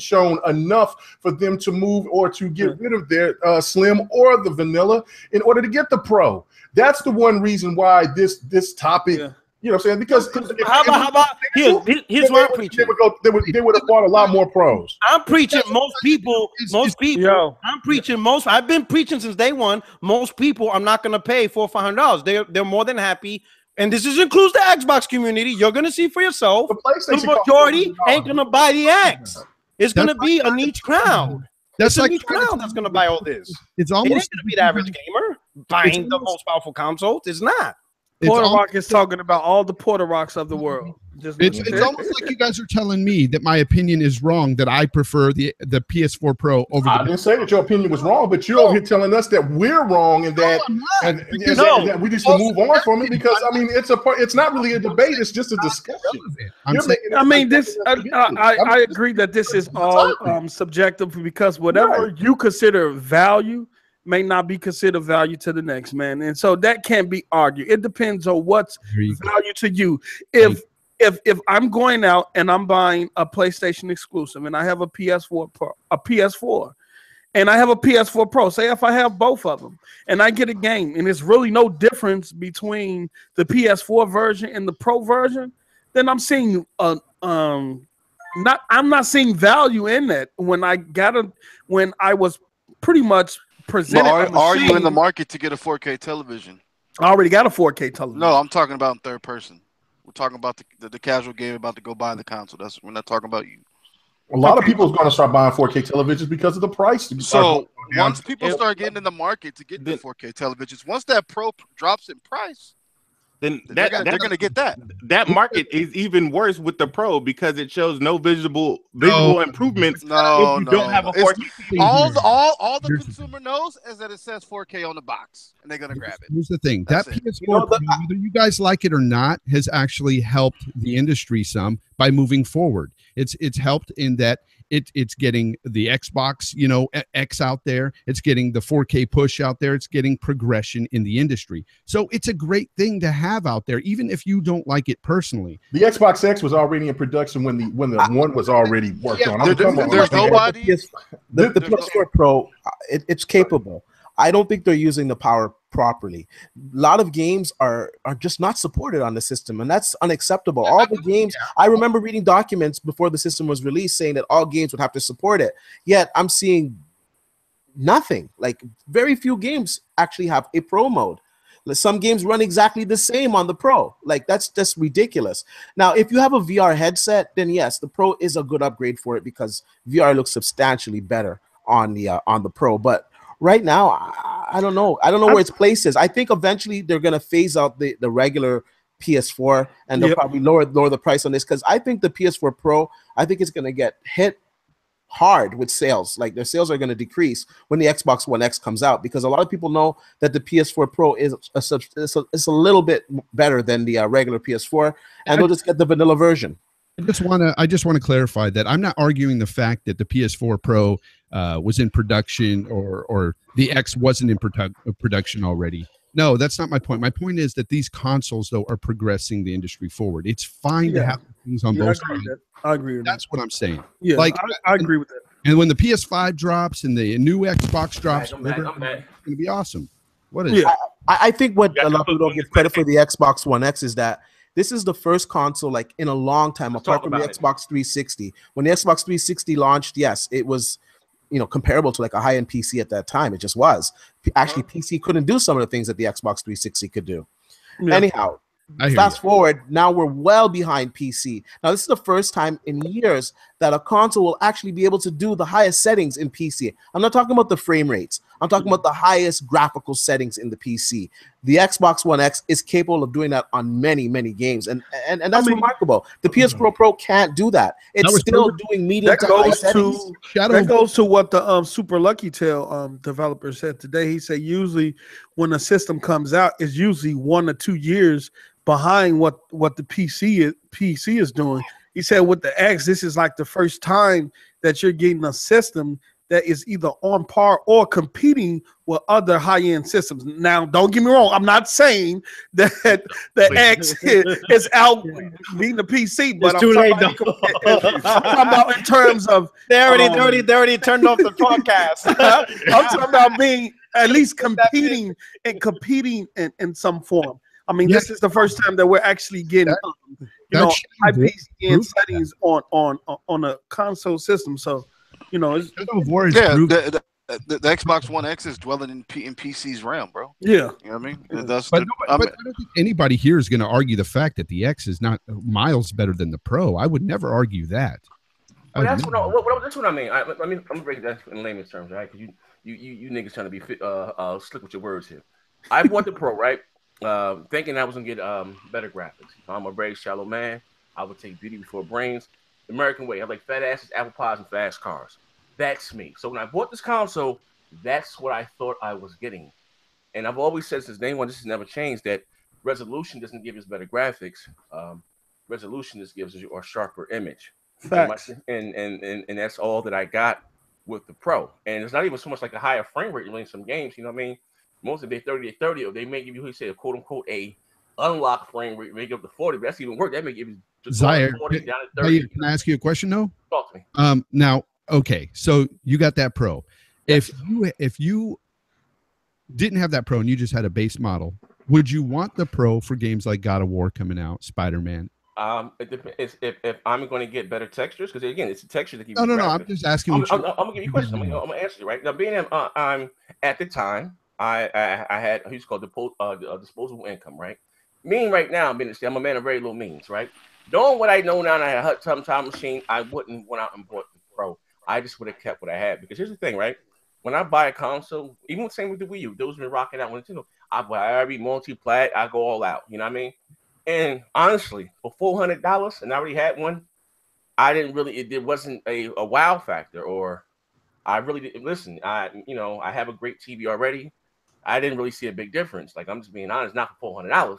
shown enough for them to move or to get rid of their Slim or the vanilla in order to get the Pro. That's the one reason why this topic, you know what I'm saying? Because how about here's what I'm preaching. They would have bought a lot more Pros. I'm preaching most people. I'm preaching most. I've been preaching since day one. Most people, I'm not going to pay $400 or $500. They're more than happy. And this includes the Xbox community. You're going to see for yourself. The majority ain't going to buy the X. It's going to be a niche crowd. That's like a niche crowd that's going to buy all this. It's almost going to be the average gamer buying the most powerful consoles. It's not. Porter Rock is talking about all the Porter Rocks of the world. It's almost like you guys are telling me that my opinion is wrong, that I prefer the PS4 Pro over I didn't say that your opinion was wrong, but you're over here telling us that we're wrong and that that we just to move on from it because I mean it's not really a debate, it's just a discussion. I agree that this is all subjective because whatever you consider value may not be considered value to the next man, and so that can't be argued. It depends on what's value to you. If I'm going out and I'm buying a PlayStation exclusive and I have a PS4 Pro, and I have a PS4 Pro, say if I have both of them and I get a game and it's really no difference between the PS4 version and the Pro version, then I'm seeing I'm not seeing value in that when I was pretty much presented. Are you in the market to get a 4K television? I already got a 4K television. No, I'm talking about in third person. We're talking about the casual game about to go buy the console. We're not talking about you. A lot of people are going to start buying 4K televisions because of the price. So once people start getting in the market to get the 4K televisions, once that Pro drops in price, then they're going to get that. That market is even worse with the Pro because it shows no visible improvements. No, if you don't have a 4K. All the consumer knows is that it says 4K on the box, and they're going to grab it. Here's the thing: that PS4 Pro, whether you guys like it or not, has actually helped the industry some by moving forward. It's helped in that it's getting the Xbox, X out there. It's getting the 4K push out there. It's getting progression in the industry. So it's a great thing to have out there, even if you don't like it personally. The Xbox X was already in production when the one was already worked on. There's nobody. The PS4 Pro, it's capable. I don't think they're using the power properly. A lot of games are just not supported on the system, and that's unacceptable. All the games, I remember reading documents before the system was released saying that all games would have to support it. Yet I'm seeing nothing. Like very few games actually have a Pro mode. Some games run exactly the same on the Pro. Like that's just ridiculous. Now, if you have a VR headset, then yes, the Pro is a good upgrade for it because VR looks substantially better on the Pro. But right now, I don't know. I don't know where its place is. I think eventually they're gonna phase out the regular PS4 and they'll probably lower the price on this because I think the PS4 Pro, I think it's gonna get hit hard with sales. Like their sales are going to decrease when the Xbox One X comes out because a lot of people know that the PS4 Pro is a little bit better than the regular PS4, and they'll just get the vanilla version. I just want to clarify that I'm not arguing the fact that the PS4 Pro was in production or the X wasn't in production already. No, that's not my point. My point is that these consoles, though, are progressing the industry forward. It's fine to have things on both sides. I agree with that. That's what I'm saying. Yeah, like I agree with that. And when the PS5 drops and the new Xbox drops, it's going to be awesome. What is? Yeah, I think what a lot of people don't give credit for the Xbox One X is that this is the first console like in a long time, apart from the Xbox 360. When the Xbox 360 launched, yes, it was comparable to like a high-end PC at that time. It just was. Actually, PC couldn't do some of the things that the Xbox 360 could do. Yeah. Anyhow, fast forward, now we're well behind PC. Now, this is the first time in years that a console will actually be able to do the highest settings in PC. I'm not talking about the frame rates. I'm talking about the highest graphical settings in the PC. The Xbox One X is capable of doing that on many, many games, and that's remarkable. The PS4 Pro can't do that. It's still doing medium to high settings. That goes to what the Super Lucky Tail developer said today. He said usually when a system comes out, it's usually 1 or 2 years behind what the PC is doing. He said with the X, this is like the first time that you're getting a system that is either on par or competing with other high-end systems. Now, don't get me wrong. I'm not saying that the X is out beating the PC, but it's too late. I'm talking about in terms of they already turned off the podcast. I'm talking about being at least competing in some form. I mean, this is the first time that we're actually getting high PC settings on a console system. So. The Xbox One X is dwelling in PC's realm, bro. Yeah, you know what I mean. But I don't think anybody here is going to argue the fact that the X is not miles better than the Pro. I would never argue that. Well, that's what I mean. I mean, I'm gonna break that in layman's terms, right? Because you niggas trying to be slick with your words here. I bought the Pro, right? Thinking I was gonna get better graphics. I'm a very shallow man. I would take beauty before brains. The American way. I like fat asses, apple pies, and fast cars. That's me. So when I bought this console, that's what I thought I was getting. And I've always said since day one, this has never changed, that resolution doesn't give us better graphics. Resolution just gives you a sharper image. Facts. And that's all that I got with the Pro. And it's not even so much like a higher frame rate in some games, you know what I mean? Most of they 30 to 30, or they may give you, who say, a quote unquote, a unlocked frame rate, make up to 40, but that's even worse. That may give you Zaire, 40 down to 30. can I ask you a question though? Talk to me. Now, okay, so you got that Pro. If you didn't have that Pro and you just had a base model, would you want the Pro for games like God of War coming out, Spider-Man? It depends if I'm going to get better textures, because again, it's a texture that keeps. No. I'm just asking. I'm gonna give you a question. I'm gonna answer you right now. Being I'm at the time, I had who's called disposable income, right? Meaning right now, I'm a man of very low means, right? Knowing what I know now, and I had a hot time machine, I wouldn't went out and bought the Pro. I just would have kept what I had, because here's the thing, right? When I buy a console, even the same with the Wii U, those been rocking out with Nintendo. I be multi-plat, I go all out. You know what I mean? And honestly, for $400, and I already had one, I didn't really. It wasn't a wow factor, or I really didn't listen. I have a great TV already. I didn't really see a big difference. Like, I'm just being honest, not for $400.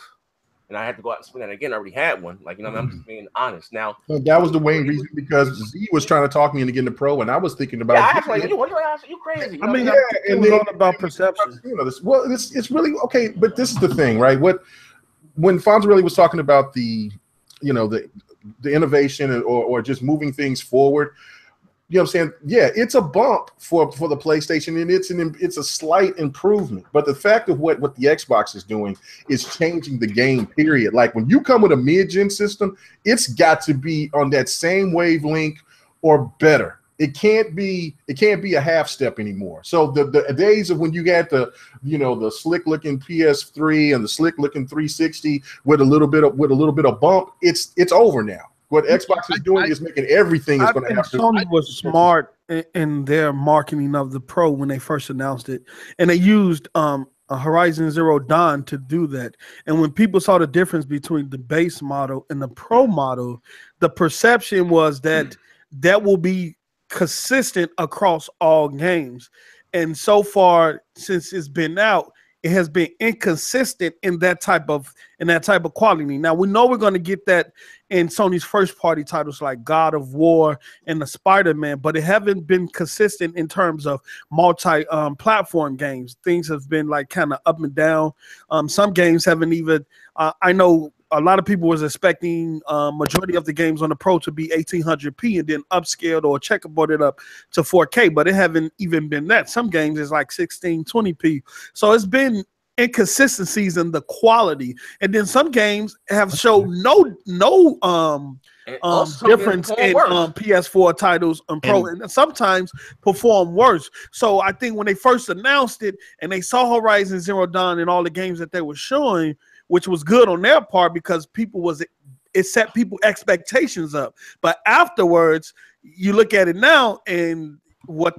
And I had to go out and spend that again. I already had one. Like, I'm just being honest. Now, that was the main reason, because Z was trying to talk me into getting the Pro, and I was thinking about. Yeah, actually, you crazy. I mean, and then about perception. It's really okay, but this is the thing, right? When Fonzarelli was talking about the innovation or just moving things forward, you know what I'm saying? Yeah, it's a bump for the PlayStation, and it's a slight improvement. But the fact of what the Xbox is doing is changing the game, period. Like, when you come with a mid-gen system, it's got to be on that same wavelength or better. It can't be a half step anymore. So the days of when you got the slick looking PS3 and the slick looking 360 with a little bit of bump, it's over now. What Xbox is doing is making everything is going to have to. Sony was smart in their marketing of the Pro when they first announced it, and they used a Horizon Zero Dawn to do that. And when people saw the difference between the base model and the Pro model, the perception was that that will be consistent across all games. And so far, since it's been out, it has been inconsistent in that type of quality. Now, we know we're going to get that in Sony's first party titles like God of War and the Spider-Man, but it haven't been consistent in terms of multi platform games. Things have been like kind of up and down. Some games haven't even I know a lot of people was expecting majority of the games on the Pro to be 1800p and then upscaled or checkerboarded up to 4K, but it haven't even been that. Some games is like 1620p. So it's been inconsistencies in the quality, and then some games have showed no difference in PS4 titles on Pro, and sometimes perform worse. So I think when they first announced it and they saw Horizon Zero Dawn and all the games that they were showing, which was good on their part because it set people expectations up. But afterwards, you look at it now, and what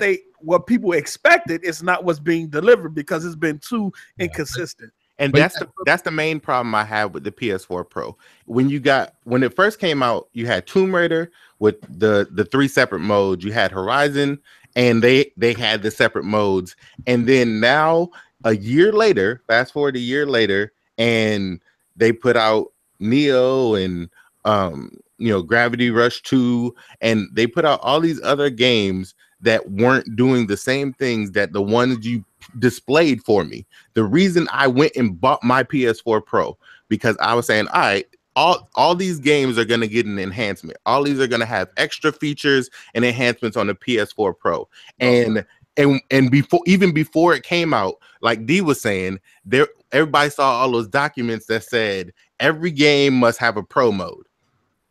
people expected is not what's being delivered because it's been too inconsistent. And that's the main problem I have with the PS4 Pro. When it first came out, you had Tomb Raider with the 3 separate modes. You had Horizon, and they had the separate modes. And then now, a year later, fast forward a year later, and they put out Neo and Gravity Rush 2, and they put out all these other games that weren't doing the same things that the ones you displayed for me. The reason I went and bought my PS4 Pro, because I was saying, all right, all these games are going to get an enhancement. All these are going to have extra features and enhancements on the PS4 Pro. And before it came out, like D was saying, everybody saw all those documents that said every game must have a Pro mode.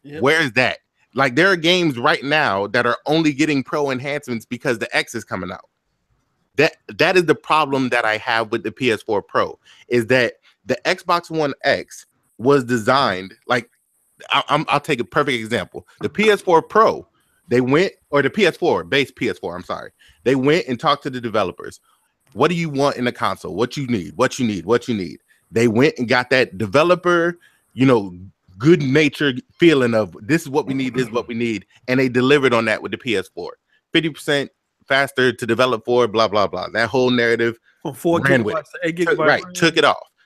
Yep. Where is that? Like, there are games right now that are only getting Pro enhancements because the X is coming out. That is the problem that I have with the PS4 Pro, is that the Xbox One X was designed like, I'll take a perfect example. The PS4 Pro, the PS4, base PS4, I'm sorry. They went and talked to the developers. What do you want in a console? What you need? They went and got that developer, good natured feeling of this is what we need, this is what we need, and they delivered on that with the PS4. 50% faster to develop for, blah blah blah. That whole narrative from 4 gigabytes to 8 gigabytes, right?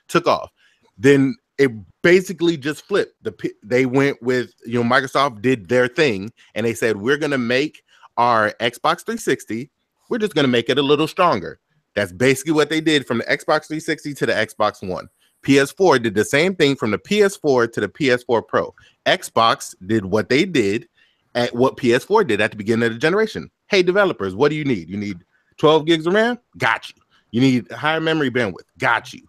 Took off. Then it basically just flipped. They went with Microsoft did their thing, and they said we're gonna make our Xbox 360. We're just gonna make it a little stronger. That's basically what they did from the Xbox 360 to the Xbox One. PS4 did the same thing from the PS4 to the PS4 Pro. Xbox did what they did at what PS4 did at the beginning of the generation. Hey, developers, what do you need? You need 12 gigs of RAM? Got you. You need higher memory bandwidth? Got you.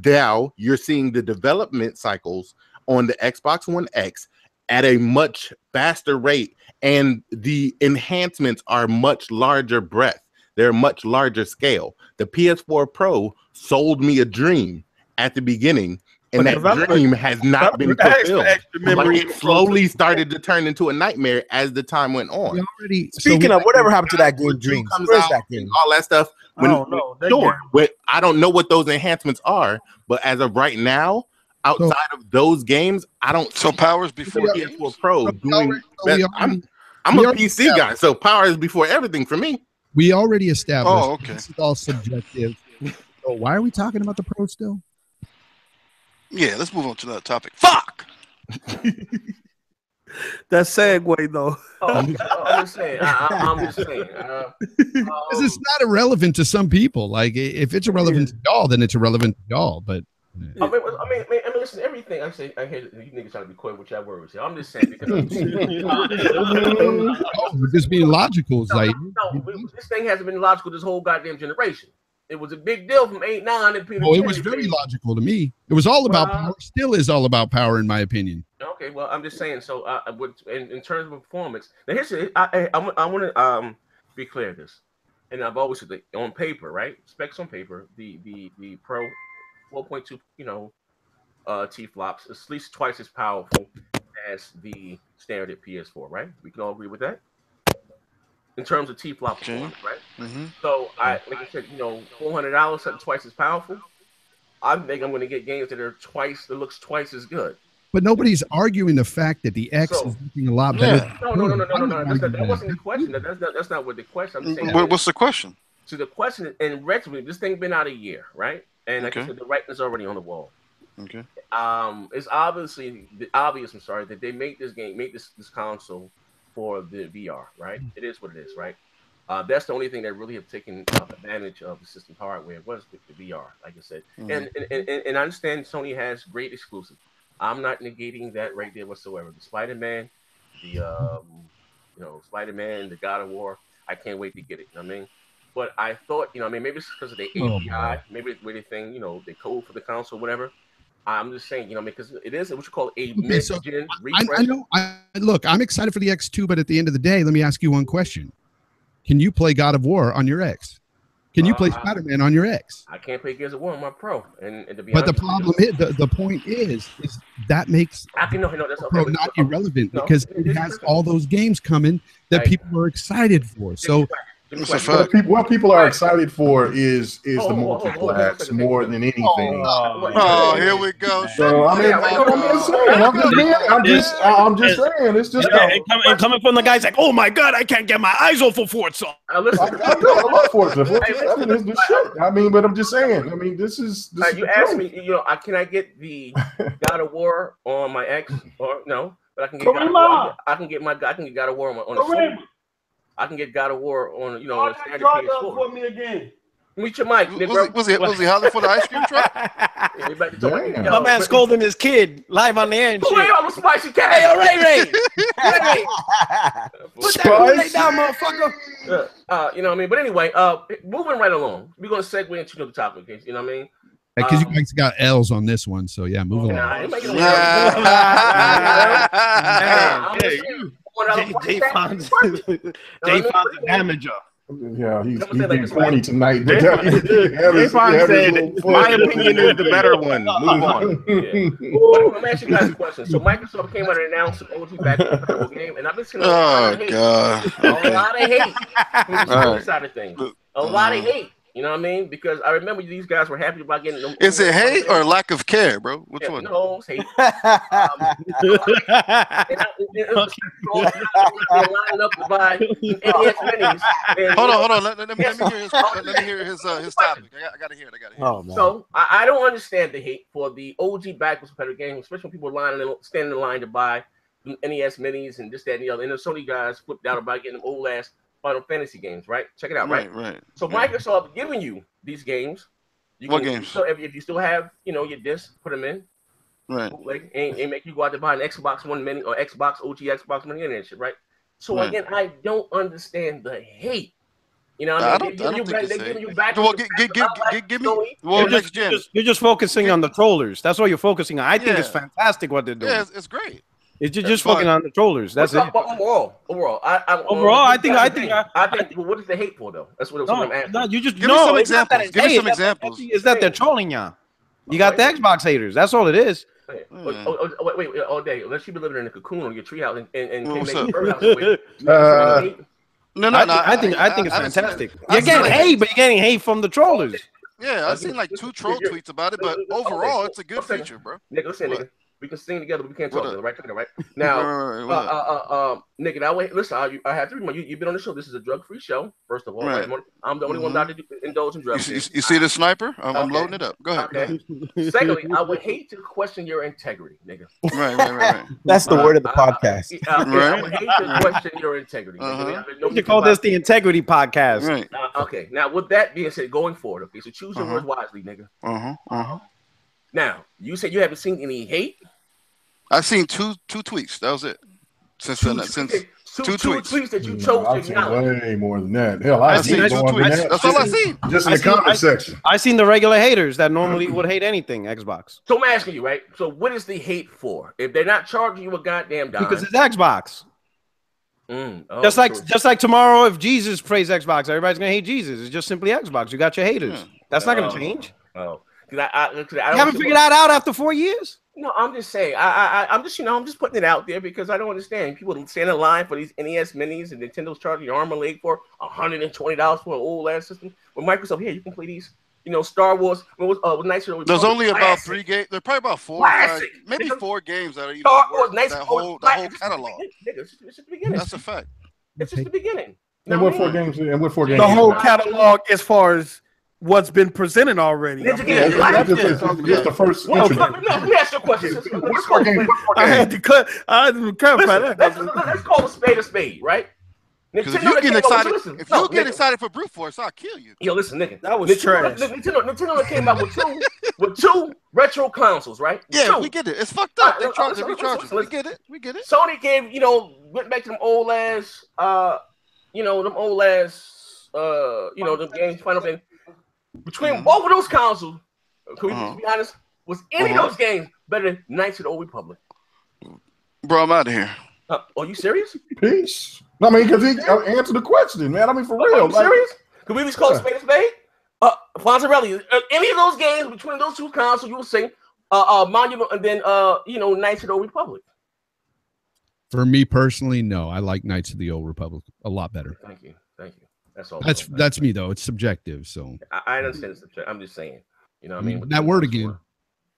Now you're seeing the development cycles on the Xbox One X at a much faster rate, and the enhancements are much larger breadth. They're much larger scale. The PS4 Pro sold me a dream at the beginning, and that dream has not been fulfilled. Like it slowly started to turn into a nightmare as the time went on. Speaking of, whatever happened to that game Dreams? Where's that game? All that stuff. I don't know what those enhancements are, but as of right now, outside of those games, I don't. So Power's before PS4 Pro doing. I'm a PC guy, so Power is before everything for me. We already established. Oh, okay. This is all subjective. So why are we talking about the Pro still? Yeah, let's move on to that topic. Fuck. That segue though. I'm just saying. Because it's not irrelevant to some people. Like if it's irrelevant to y'all, then it's irrelevant to y'all. But I mean, listen. Everything I say, I hear you niggas trying to be quick with your words here. I'm just saying because just being logical is like this thing hasn't been logical this whole goddamn generation. It was a big deal from 8, 9 and Well, it was very logical to me. It was all about power. Still is all about power, in my opinion. Okay, well, I'm just saying. So, in terms of performance, now here's I want to be clear of this, and I've always said that on paper, right? Specs on paper, the Pro 4.2, T flops is at least twice as powerful as the standard PS4, right? We can all agree with that. In terms of T flop performance, right? Mm-hmm. So like I said, $400, something twice as powerful. I think I'm going to get games that looks twice as good. But nobody's arguing the fact that the X is looking a lot better. No. That wasn't the question. That's not what the question. I'm saying. What's the question? So the question is, and retrospectively, this thing been out a year, right? And like I said, the writing is already on the wall. Okay. It's obvious. I'm sorry that they make this console for the VR, right? It is what it is, right? That's the only thing that really have taken advantage of the system hardware was the VR, like I said. And I understand Sony has great exclusives. I'm not negating that right there whatsoever. The Spider-Man, the God of War, I can't wait to get it. You know what I mean? But I thought, maybe it's because of the API, maybe it's where they think, they code for the console, whatever. I'm just saying, because it is what you call a mid-gen refresh. I know. Look, I'm excited for the X2, but at the end of the day, let me ask you one question. Can you play God of War on your X? Can you play Spider-Man on your X? I can't play Gears of War on my Pro. And to be but honest, the problem is, the point is that makes that's Pro not irrelevant because it has all those games coming that people are excited for. So what people are excited for is the multi-class more than anything. Oh, here we go. So I'm just saying. It's just and coming from the guys like, oh my god, I can't get my eyes off of Forza. I love Forza. Forza is the shit. But I'm just saying. This is. You asked me, can I get the God of War on my X or no? But I can get God of War. I can get God of War on the Switch. I can get God of War on, on standard PS4. For me again. Meet your mic. Was he hollering for the ice cream truck? My man scolding his kid live on the air and shit. I'm a spicy cat. Hey, Ray. Put that Kool-Aid down, motherfucker. You know what I mean? But anyway, moving right along. We're going to segue into the topic, you know what I mean? Because you guys got L's on this one, so yeah, move along. Dave Fon's a damager. Yeah, he's being corny tonight. Dave Fon said, my opinion is the better one. Move on. But let me ask you guys a question. So Microsoft came out and announced an OG back game, and I've been seeing a lot of hate. A lot of hate from the side of things. A lot of hate. You know what I mean? Because I remember these guys were happy about getting them. Is it hate or lack of care, bro? Which one? No, it's hate. Hold on. Let me hear his topic. I gotta hear it. Oh, man. So I don't understand the hate for the OG backwards competitive games, especially when people are standing in line to buy NES minis and this, that, and the other. And there's so many guys flipped out about getting them old ass Final Fantasy games, right? Check it out, right? So Microsoft giving you these games. What games? So if you still have, your disc, put them in. Right. Like, ain't make you go out to buy an Xbox One Mini or Xbox OG Xbox Mini and shit, right? So again, I don't understand the hate. You know, what I mean? They're giving you back. Well, give me. Well, you're just focusing on the trollers. That's what you're focusing on. I think it's fantastic what they're doing. Yeah, it's great. It's just focusing on the trollers. That's it. Overall, I think. What is the hate for though? That's what I'm asking. No, you just give me some examples. Give me some examples. Is that they're trolling y'all? You got the Xbox haters. That's all it is. Wait, all day. Unless you be living in a cocoon on your treehouse and can't make your birdhouse. No. I think it's fantastic. You're getting hate, but you're getting hate from the trollers. Yeah, I've seen like 2 troll tweets about it, but overall, it's a good feature, bro. Nigga. We can sing together, but we can't talk together, right? Right now, nigga, I have to remember you've been on the show. This is a drug-free show, first of all. Right. I'm the only one not to indulge in drugs. You see the sniper? I'm loading it up. Go ahead. Okay. Secondly, I would hate to question your integrity, nigga. Right. That's the word of the podcast. I would hate to question your integrity. You call this the integrity podcast. Right. Okay. Now, with that being said, going forward, okay, so choose your words wisely, nigga. Now, you said you haven't seen any hate. I've seen two tweets. That was it. Since two tweets that you chose to acknowledge. Way more than that. Hell, I've seen 2 tweets. That's all I seen. Just in the comment section. I seen the regular haters that normally would hate anything Xbox. So I'm asking you, right? So what is the hate for? If they're not charging you a goddamn dime, because it's Xbox. Just like tomorrow, if Jesus prays Xbox, everybody's gonna hate Jesus. It's just simply Xbox. You got your haters. That's not gonna change. I haven't figured that out after 4 years. No, I'm just saying. I'm just putting it out there because I don't understand. People stand in line for these NES minis and Nintendo's charging your arm and leg for $120 for an old ass system. With Microsoft, here you can play these. Star Wars. There's only about 3 games. There's probably about 4, maybe 4 games that are even worth that whole catalog. It's just the beginning. That's a fact. It's just the beginning. And what 4 games? The whole catalog, as far as what's been presented already. Just the first. Let me ask you a question. I had to clarify that. Let's call a spade, right? Because if you get excited for Brute Force, I'll kill you. Yo, listen, nigga. That was trash. Nintendo came out with two retro consoles, right? Yeah, we get it. It's fucked up. They charge it. We get it. Sony gave, went back to them old ass, them games, Final Fantasy. Between both of those consoles, can we just be honest? Was any of those games better than Knights of the Old Republic? Bro, I'm out of here. Are you serious? Peace. I mean, because he answered the question, man. I mean, for real. Are you serious? Can we just call it spade a spade? Fonzarelli, any of those games between those 2 consoles, you would say Monument and then Knights of the Old Republic. For me personally, no. I like Knights of the Old Republic a lot better. Thank you. That's all. That's me though. It's subjective. So I understand it's subjective. I'm just saying. You know what I mean? That word again.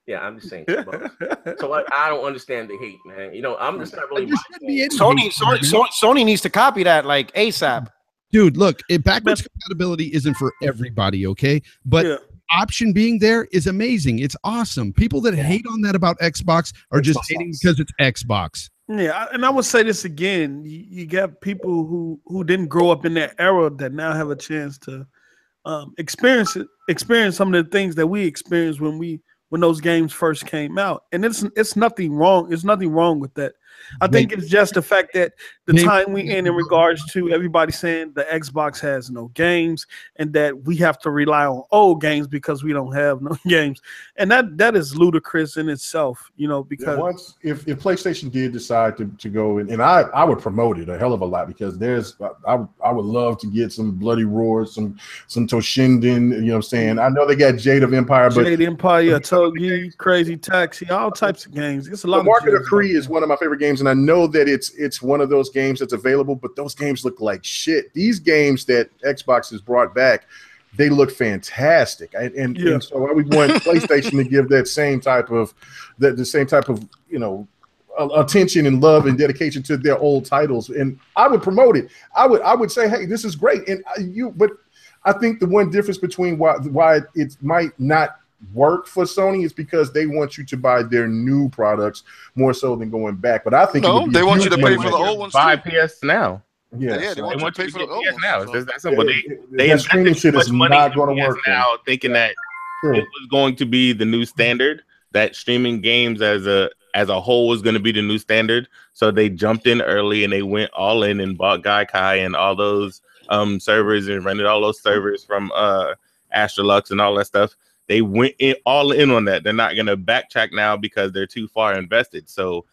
Yeah, I'm just saying. So I don't understand the hate, man. I'm just not really. Sony needs to copy that like ASAP. Dude, look, backwards compatibility isn't for everybody, okay? But option being there is amazing. It's awesome. People that hate on that about Xbox are just hating because it's Xbox. Yeah, and I would say this again. You got people who didn't grow up in that era that now have a chance to experience some of the things that we experienced when those games first came out. And it's nothing wrong. There's nothing wrong with that. I think it's just the fact that the time we in regards to everybody saying the Xbox has no games and that we have to rely on old games because we don't have no games. And that is ludicrous in itself, because if PlayStation did decide to go and I would promote it a hell of a lot because I would love to get some Bloody Roar, some Toshinden, you know what I'm saying? I know they got Jade of Empire, but Jade Empire, Togi, Crazy Taxi, all types of games. It's a lot. Market of Kree is one of my favorite games, and I know that it's one of those games that's available, but those games look like shit. These games that Xbox has brought back, they look fantastic. And so I would want PlayStation to give that same type of the same type of attention and love and dedication to their old titles, and I would promote it. I would say, hey, this is great, and but I think the one difference between why it might not work for Sony is because they want you to buy their new products more so than going back. But I think they want you to pay for the old ones. Buy PS now. Yeah, they want you to pay for the old ones. Now. It's just that simple. They that streaming shit is not going to work now, thinking that it was going to be the new standard. That streaming games as a whole was going to be the new standard. So they jumped in early and they went all in and bought Gaikai and all those servers and rented all those servers from Astrolux and all that stuff. They went all in on that. They're not going to backtrack now because they're too far invested. So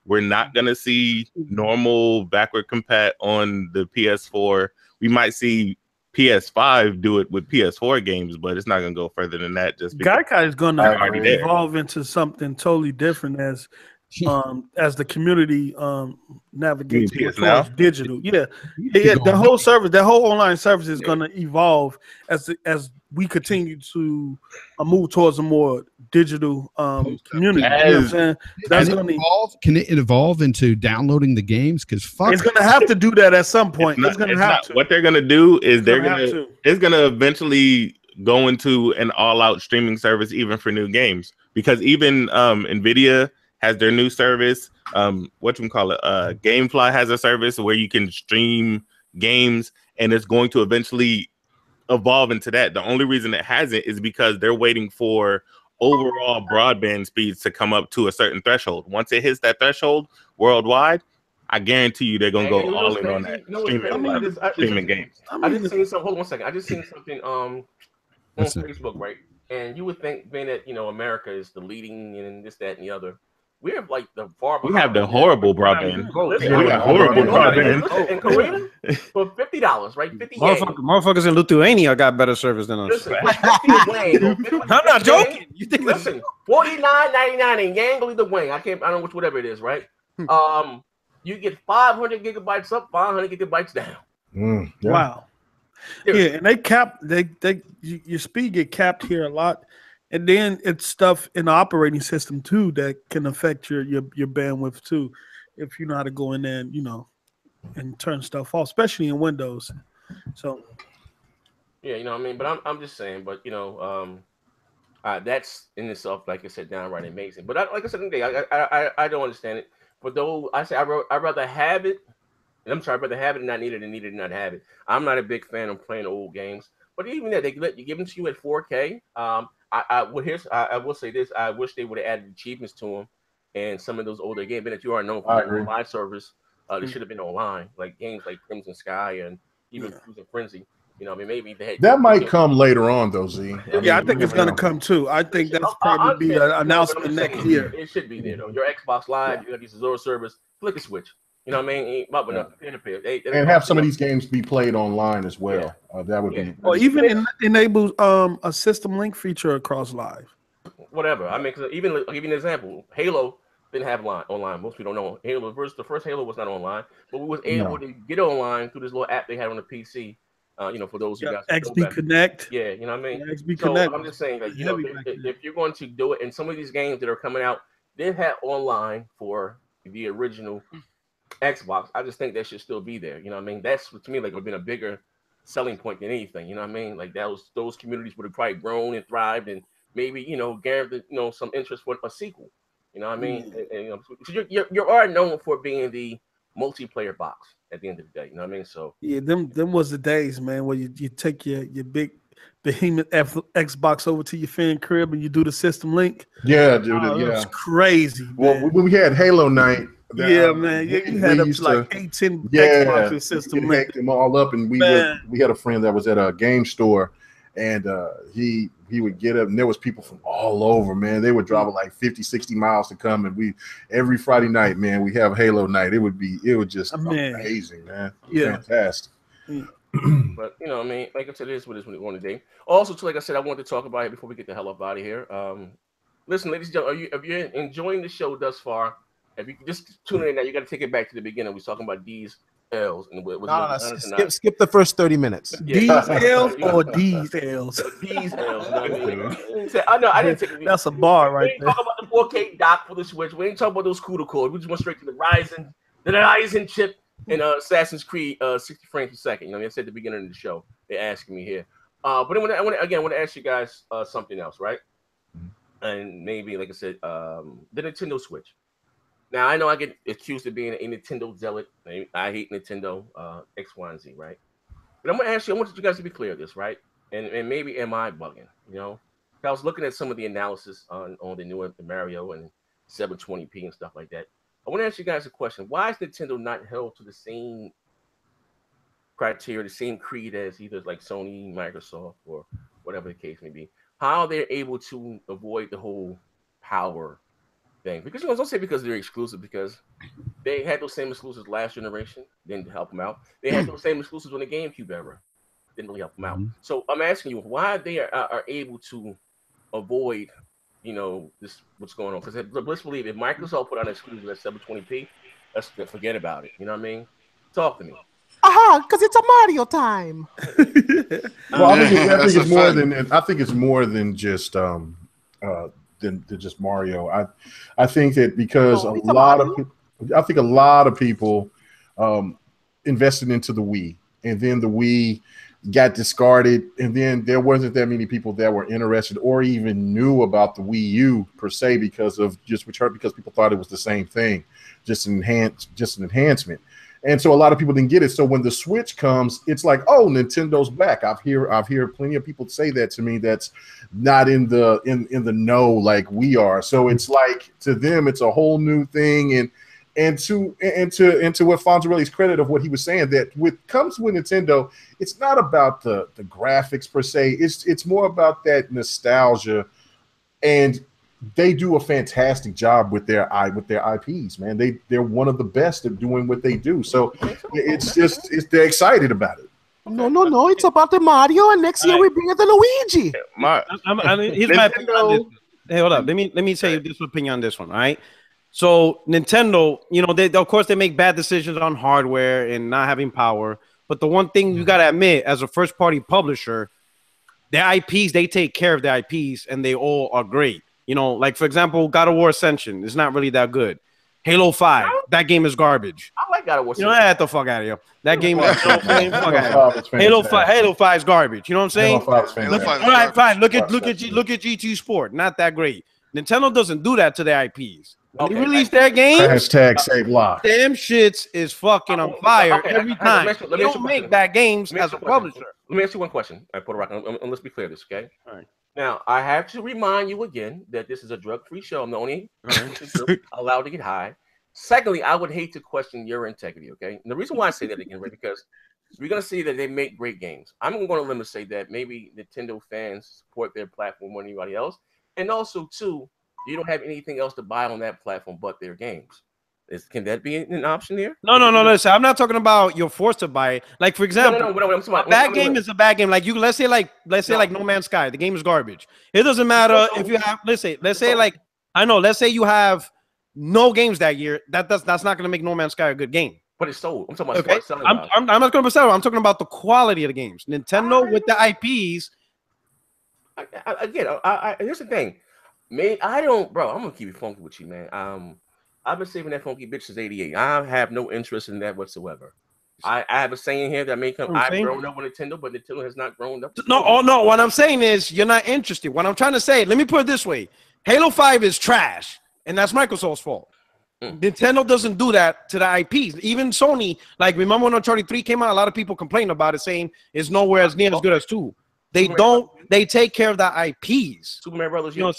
we're not going to see normal backward compat on the PS4. We might see PS5 do it with PS4 games, but it's not going to go further than that. Just Gaikai is going to evolve into something totally different as the community navigates towards digital. The whole service, that whole online service is going to evolve as we continue to move towards a more digital community. You know what I'm saying? That's going to evolve. Can it evolve into downloading the games? Because it's going to have to do that at some point. It's going to have to. What they're going to do is it's going to eventually go into an all-out streaming service, even for new games. Because even Nvidia has their new service. GameFly has a service where you can stream games, and it's going to eventually evolve into that. The only reason it hasn't is because they're waiting for overall broadband speeds to come up to a certain threshold. Once it hits that threshold worldwide, I guarantee you they're gonna go all in on that streaming games. I just seen something. Hold on 1 second. I just seen something on Facebook, right? And you would think, being that America is the leading and this, that, and the other. We have like the far. We have the horrible broadband. We got horrible broadband. In Korea, for $50, right? 50 motherfuckers in Lithuania got better service than us. Listen, I'm not joking. You think listen, $49.99 in Yang or the Wang. I don't know whatever it is, right? You get 500 gigabytes up, 500 gigabytes down. Wow. Yeah, and they cap your speed get capped here a lot. And then it's stuff in the operating system too that can affect your bandwidth too, if you know how to go in there and and turn stuff off, especially in Windows. So yeah, what I mean. But I'm just saying. But that's in itself, like I said, downright amazing. But like I said today, I don't understand it. But though I say I'd rather have it, and I'm sorry, I'd rather have it and not need it, and need it and not have it. I'm not a big fan of playing old games. But even that, they let you give them to you at 4K. I will say this. I wish they would have added achievements to them, and some of those older games that you are known for live servers. They should have been online, like games like Crimson Sky and even Cruising Frenzy. Maybe they had that might come later on, though, Z. I think it's going to come too. I think that's probably be an announcement next year. It should be there, though. Your Xbox Live, you got these Azure servers, flick a switch. You know what I mean? And have some of these games be played online as well. That would be. Or even enable a system link feature across live. Whatever. I mean, cause even an example, Halo didn't have online. Most people don't know. The first Halo was not online, but we was able to get online through this little app they had on the PC. For those who got XB Connect. Yeah, you know what I mean? XB Connect. I'm just saying, like, if you're going to do it, and some of these games that are coming out, they had online for the original Xbox. I just think that should still be there. You know what I mean? That's, to me, like, would have been a bigger selling point than anything. You know what I mean? Like, those communities would have probably grown and thrived, and maybe guaranteed some interest for a sequel. You know what I mean? And, you are known for being the multiplayer box at the end of the day. You know what I mean? So yeah, them was the days, man, where you take your big behemoth Xbox over to your fan crib and you do the system link. Yeah, dude. It was crazy. Well, when we had Halo night. Man. You had up to like 8-10 Xbox system link. Them all up, and we had a friend that was at a game store, and he would get up, and there was people from all over, man. They would drive like 50-60 miles to come, and every Friday night, man, we have Halo night. It would just amazing, man. Fantastic. But I mean, like I said, it is what it is when we want today. Also, too, like I said, I wanted to talk about it before we get the hell up out of here. Listen, ladies and gentlemen, if you're enjoying the show thus far, if you just tune in now, you got to take it back to the beginning. We're talking about these L's. And skip the first 30 minutes. These L's or these L's? These L's. I know. I didn't take. That's a bar right there. We ain't talking about the 4K dock for the Switch. We ain't talking about those CUDA cores. We just went straight to the Ryzen chip in Assassin's Creed 60 frames per second. You know, I said at the beginning of the show. They're asking me here. But I want to ask you guys something else, right? And maybe, like I said, the Nintendo Switch. Now, I know I get accused of being a Nintendo zealot. I hate Nintendo X, Y, and Z, right? But I'm going to ask you, I want you guys to be clear of this, right? And maybe am I bugging, you know? I was looking at some of the analysis on the new Mario and 720p and stuff like that. I want to ask you guys a question. Why is Nintendo not held to the same criteria, the same creed as either like Sony, Microsoft, or whatever the case may be? How they're able to avoid the whole power thing? Because don't say because they're exclusive, because they had those same exclusives last generation, didn't help them out. They had those same exclusives on the GameCube era, didn't really help them out. So I'm asking you, why they are able to avoid, this what's going on? Because let's believe if Microsoft put out an exclusive at 720p, let's forget about it. You know what I mean? Talk to me. Because it's a Mario time. Well, I think it's more than just just Mario. I think that because a lot of people invested into the Wii, and then the Wii got discarded, and then there wasn't that many people that were interested or even knew about the Wii U per se because people thought it was the same thing, just an enhancement. And so a lot of people didn't get it. So when the Switch comes, it's like, oh, Nintendo's back. I've heard plenty of people say that to me that's not in the know like we are. So it's like, to them, it's a whole new thing. And to what Fonzarelli's credit of what he was saying, that comes with Nintendo, it's not about the graphics per se. It's more about that nostalgia, and they do a fantastic job with their IPs, man. They're one of the best at doing what they do. So they're excited about it. No, it's about the Mario, and next year we bring it the Luigi. Here's my opinion on this. Hey, hold up. Let me tell you this opinion on this one, all right? So Nintendo, they of course they make bad decisions on hardware and not having power. But the one thing you gotta admit, as a first party publisher, their IPs, they take care of their IPs, and they all are great. Like for example, God of War Ascension is not really that good. Halo 5, that game is garbage. I like God of War. Get the fuck out of here. That game is Halo 5 is garbage. You know what I'm saying? All right, fine. Look at GT Sport, not that great. Nintendo doesn't do that to their IPs. When they release their games, #SaveLock. Damn shits is fucking on fire every time. They don't make bad games as a publisher. Let me ask you one question. All right, Puerto Rico, and let's be clear this, okay? All right. Now, I have to remind you again that this is a drug-free show. I'm the only allowed to get high. Secondly, I would hate to question your integrity, okay? And the reason why I say that again, right, because we're going to see that they make great games. I'm going to limit to say that maybe Nintendo fans support their platform more than anybody else. And also, too, you don't have anything else to buy on that platform but their games. Can that be an option here? No. Listen, I'm not talking about you're forced to buy it. Like for example, a bad game is a bad game. Like let's say like No Man's Sky, the game is garbage. It doesn't matter if you have. Let's say you have no games that year. That's not going to make No Man's Sky a good game. But it's sold. I'm talking about selling. I'm not going to sell. I'm talking about the quality of the games. Nintendo with the IPs. Here's the thing. Man, I'm gonna keep it funky with you, man. I've been saving that funky bitch since '88. I have no interest in that whatsoever. I have a saying here that may come. I've grown up with Nintendo, but Nintendo has not grown up. No. What I'm saying is you're not interested. What I'm trying to say, let me put it this way: Halo 5 is trash, and that's Microsoft's fault. Nintendo doesn't do that to the IPs. Even Sony, like remember when Uncharted 3 came out, a lot of people complained about it, saying it's nowhere as near as good as 2. They don't. They take care of the IPs. Superman Brothers. You know what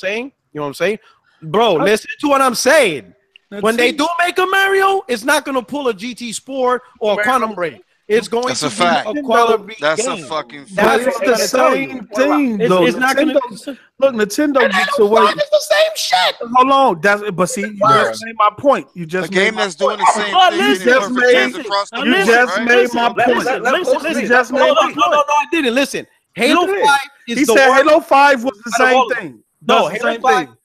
I'm saying? Bro, listen to what I'm saying. When they do make a Mario, it's not going to pull a GT Sport or a Quantum Break. It's going to be a quality That's game. a fucking fact. That's the same thing, though. It's not gonna, look, Nintendo gets away. It's the same shit. Hold on. But see, you just made my point. You just a game that's doing the same thing. You just made my point. No, I didn't. Listen, Halo 5 is He said Halo 5 was the same thing. No,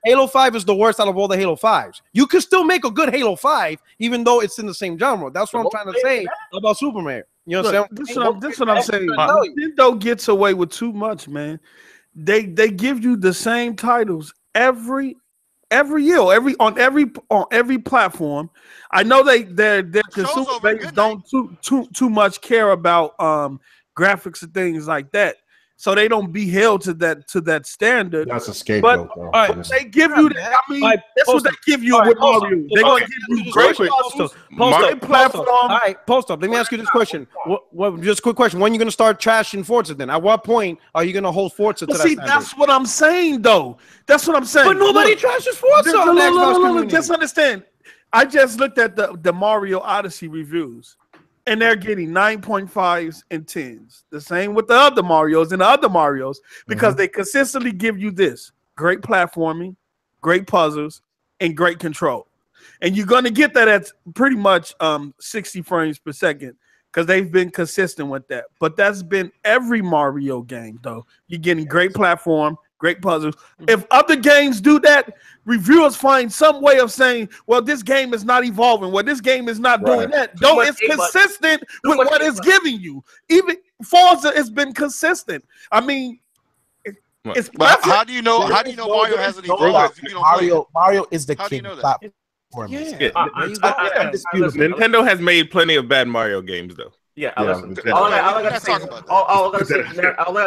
Halo 5 is the worst out of all the Halo 5s. You could still make a good Halo 5, even though it's in the same genre. That's what I'm trying to say about Super Mario. You know what I'm saying? This is what I'm saying. Nintendo gets away with too much, man. They give you the same titles every year, on every platform. I know their consumer base don't too much care about graphics and things like that. So they don't be held to that standard. That's a scapegoat. But they give you that. I mean, that's what they give you with Mario. They're gonna give you great platform. All right, post up. Let me ask you this question. Just a quick question. When are you gonna start trashing Forza then? At what point are you gonna hold Forza to that standard? That's what I'm saying, though. That's what I'm saying. But nobody trashes Forza. Look, just understand. I just looked at the Mario Odyssey reviews. And they're getting 9.5s and 10s. The same with the other Marios and the other Marios, because they consistently give you this: great platforming, great puzzles, and great control. And you're going to get that at pretty much 60 frames per second, because they've been consistent with that. But that's been every Mario game, though. You're getting great platform, great puzzles. If other games do that, reviewers find some way of saying, well, this game is not evolving. Well, this game is not doing that. Though it's consistent with what it's giving you. Even Forza has been consistent. I mean, it's how do you know Mario hasn't evolved? Mario is the king platform. Nintendo has made plenty of bad Mario games, though. Yeah, all I gotta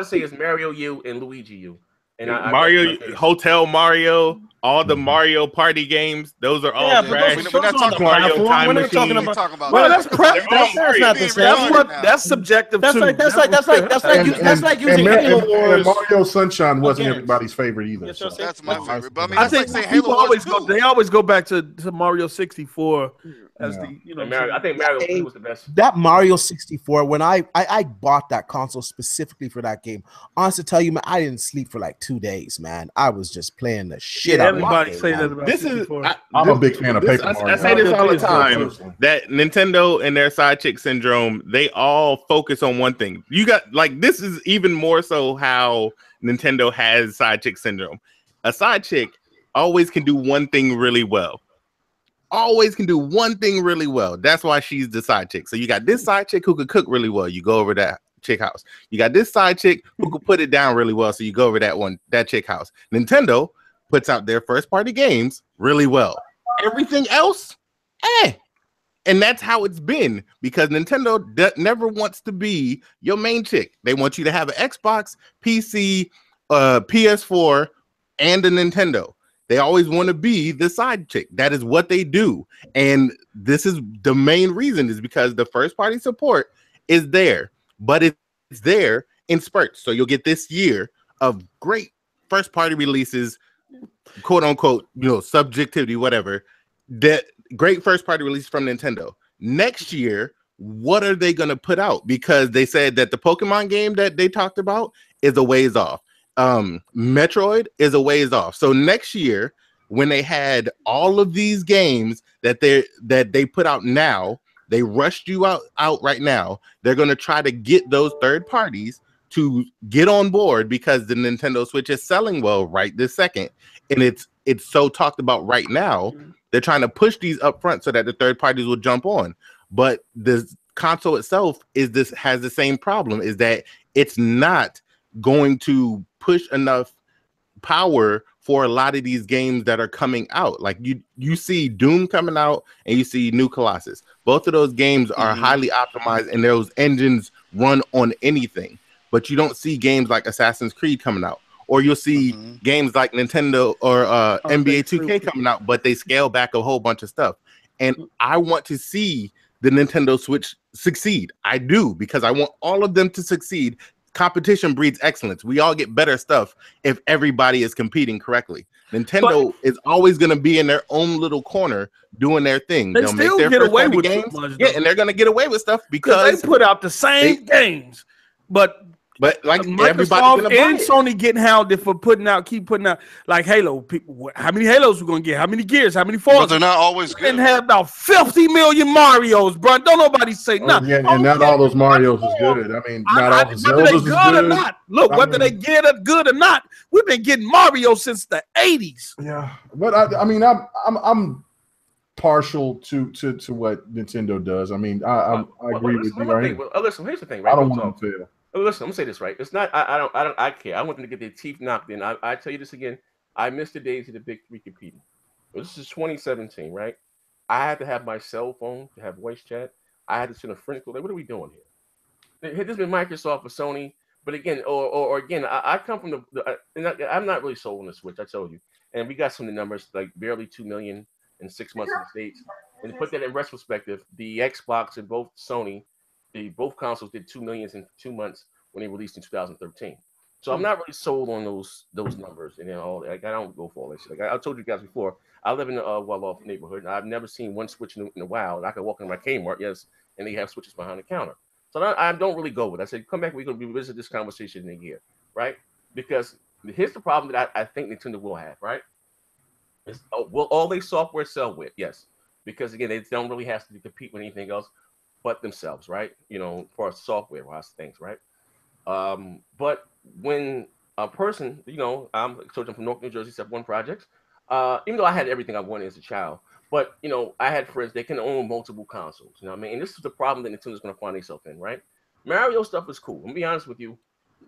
say is Mario U and Luigi U. And Mario, Hotel Mario, all the Mario Party games, those are all trash. We're not talking about Mario Time We're not Machine. talking about. Well, that's not the same. That's subjective. That's like using Halo Wars. Mario Sunshine wasn't everybody's favorite either. So. That's my favorite. But I think people always go back to Mario 64 as the I think Mario 3 was the best. That Mario 64, when I bought that console specifically for that game, honestly, to tell you, man, I didn't sleep for like 2 days, man. I was just playing the shit out of it. Everybody say that about this is. I'm a big fan of Paper Mario. I say this all the time. That Nintendo and their side chick syndrome, they all focus on one thing. You got this is even more so how Nintendo has side chick syndrome. A side chick always can do one thing really well. Always can do one thing really well. That's why she's the side chick. So you got this side chick who could cook really well. You go over that chick house. You got this side chick who could put it down really well. So you go over that chick house. Nintendo puts out their first party games really well. Everything else, and that's how it's been, because Nintendo never wants to be your main chick. They want you to have an Xbox, PC, PS4, and a Nintendo. They always want to be the side chick. That is what they do. And this is the main reason, is because the first party support is there, but it's there in spurts. So you'll get this year of great first party releases, quote unquote, subjectivity, whatever. That great first party release from Nintendo. Next year, what are they going to put out? Because they said that the Pokemon game that they talked about is a ways off. Metroid is a ways off. So next year, when they had all of these games that they put out now, they rushed you out right now. They're going to try to get those third parties to get on board, because the Nintendo Switch is selling well right this second, and it's so talked about right now. They're trying to push these up front so that the third parties will jump on. But the console itself has the same problem, is that it's not going to push enough power for a lot of these games that are coming out. Like you see Doom coming out and you see New Colossus. Both of those games are highly optimized, and those engines run on anything. But you don't see games like Assassin's Creed coming out, or you'll see games like Nintendo or NBA 2K coming out, but they scale back a whole bunch of stuff. And I want to see the Nintendo Switch succeed. I do, because I want all of them to succeed. Competition breeds excellence. We all get better stuff if everybody is competing correctly. Nintendo is always going to be in their own little corner doing their thing. They'll still make their get away with games. And they're going to get away with stuff because they put out the same games, but But like Microsoft and Sony getting hounded for keep putting out like Halo. People, how many Halos we gonna get? How many Gears? How many Forza? But they're not always good. And have about 50 million Marios, bro. Don't nobody say nothing. Yeah, and not all those Marios is good. I mean, not all the Zeldas is good or not. Look, whether they get it good or not, we've been getting Mario since the 80s. Yeah, but I mean, I'm partial to what Nintendo does. I mean, I agree with you. Right? Listen, here's the thing. Right? I don't want to fail. Listen, I'm gonna say this right. It's not. I care. I want them to get their teeth knocked in. I tell you this again. I miss the days of the big three competing. This is 2017, right? I had to have my cell phone to have voice chat. I had to send a friend call. Like, what are we doing here? This has been Microsoft or Sony, but again, or again, I come from I'm not really sold on the Switch. I told you, and we got some of the numbers like barely 2 million in 6 months in the States. And to put that in retrospective, the Xbox and both Sony. Both consoles did 2 million in 2 months when they released in 2013. So I'm not really sold on those numbers and all. Like I don't go for all that shit. Like I told you guys before, I live in a well-off neighborhood, and I've never seen one Switch in a while. And I can walk in my Kmart, yes, and they have Switches behind the counter. So I don't really go with it. I said, come back, we're going to revisit this conversation in a year, right? Because here's the problem that I think Nintendo will have, right? Will all their software sell with? Yes. Because again, they don't really have to compete with anything else but themselves, right? You know, for software-wise things, right? But when a person, you know, I'm from North New Jersey, except one project. Even though I had everything I wanted as a child, but you know, I had friends they can own multiple consoles. You know what I mean? And this is the problem that Nintendo's going to find themselves in, right? Mario stuff is cool. I'm gonna be honest with you.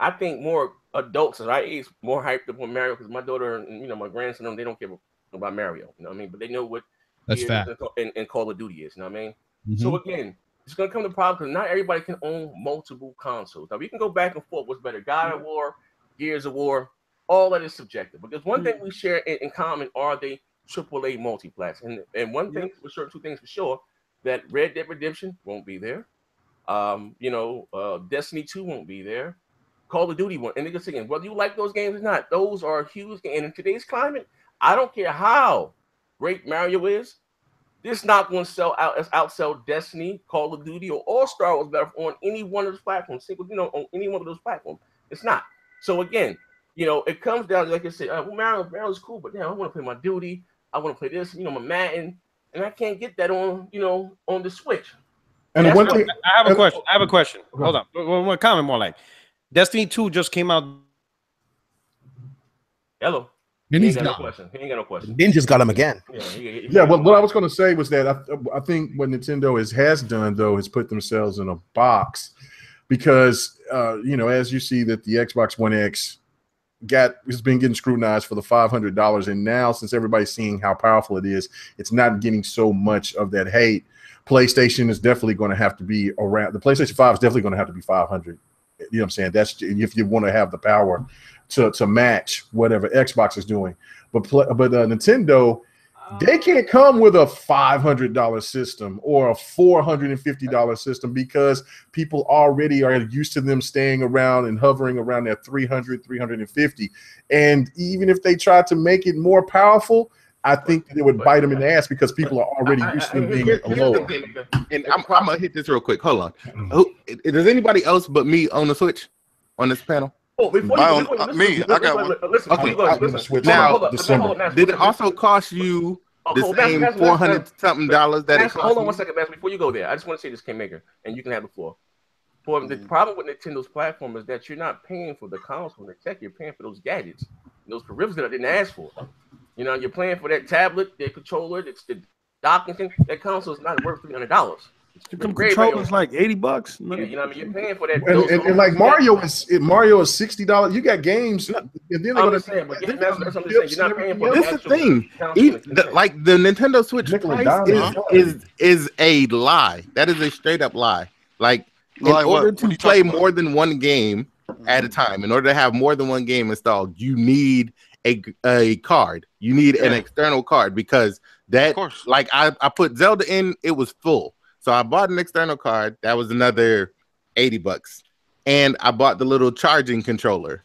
I think more adults at our age more hyped up on Mario because my daughter and you know my grandson they don't care about Mario. You know what I mean? But they know what and Call of Duty is. You know what I mean? Mm-hmm. So again. It's going to come to problem because not everybody can own multiple consoles. Now, we can go back and forth. What's better, God of War, Gears of War? All that is subjective. Because one thing we share in common are they AAA multiplats. And one thing for sure, two things for sure, that Red Dead Redemption won't be there. Destiny 2 won't be there. Call of Duty won't. And niggas saying, whether you like those games or not, those are huge. And in today's climate, I don't care how great Mario is. This not going to outsell Destiny, Call of Duty, or All-Star was better on any one of those platforms. On any one of those platforms. It's not. So again, you know, it comes down to, like I said, Mario's cool, but damn, I want to play my Duty. I want to play this, my Madden, and I can't get that on the Switch. And one thing, I have a question. Hold on. One comment more like, Destiny 2 just came out. Hello. He ain't got no question. Ninja's got him again. Yeah. Well, what I was going to say was that I think what Nintendo has done though is put themselves in a box because as you see that the Xbox One X has been getting scrutinized for the $500, and now since everybody's seeing how powerful it is, it's not getting so much of that hate. PlayStation is definitely going to have to be around. The PlayStation 5 is definitely going to have to be 500. You know what I'm saying? That's if you want to have the power to match whatever Xbox is doing. But Nintendo, they can't come with a $500 system or a $450 system because people already are used to them staying around and hovering around that 300, 350. And even if they try to make it more powerful, I think that it would bite them in the ass because people are already used to them being lower. And I'm going to hit this real quick. Hold on. Does anybody else but me own a Switch on this panel? Oh, before I got one. Listen. Now, did it also cost you the same $400-something that it cost? Hold on 1 second, Max. Before you go there, I just want to say this, Kingmaker, and you can have the floor. The problem with Nintendo's platform is that you're not paying for the console and the tech. You're paying for those gadgets, those peripherals that I didn't ask for. You're paying for that tablet, the controller, the docking thing. That console is not worth $300. The controller's like $80. Yeah, you know what I mean? You're paying for that. And like Mario is $60. You got games, and then they're going to say, but you're not paying for. This is the thing. Like the Nintendo Switch price is a lie. That is a straight up lie. Like in order to play more than one game at a time, in order to have more than one game installed, you need a card. You need an external card because that, like I put Zelda in, it was full. So I bought an external card. That was another $80. And I bought the little charging controller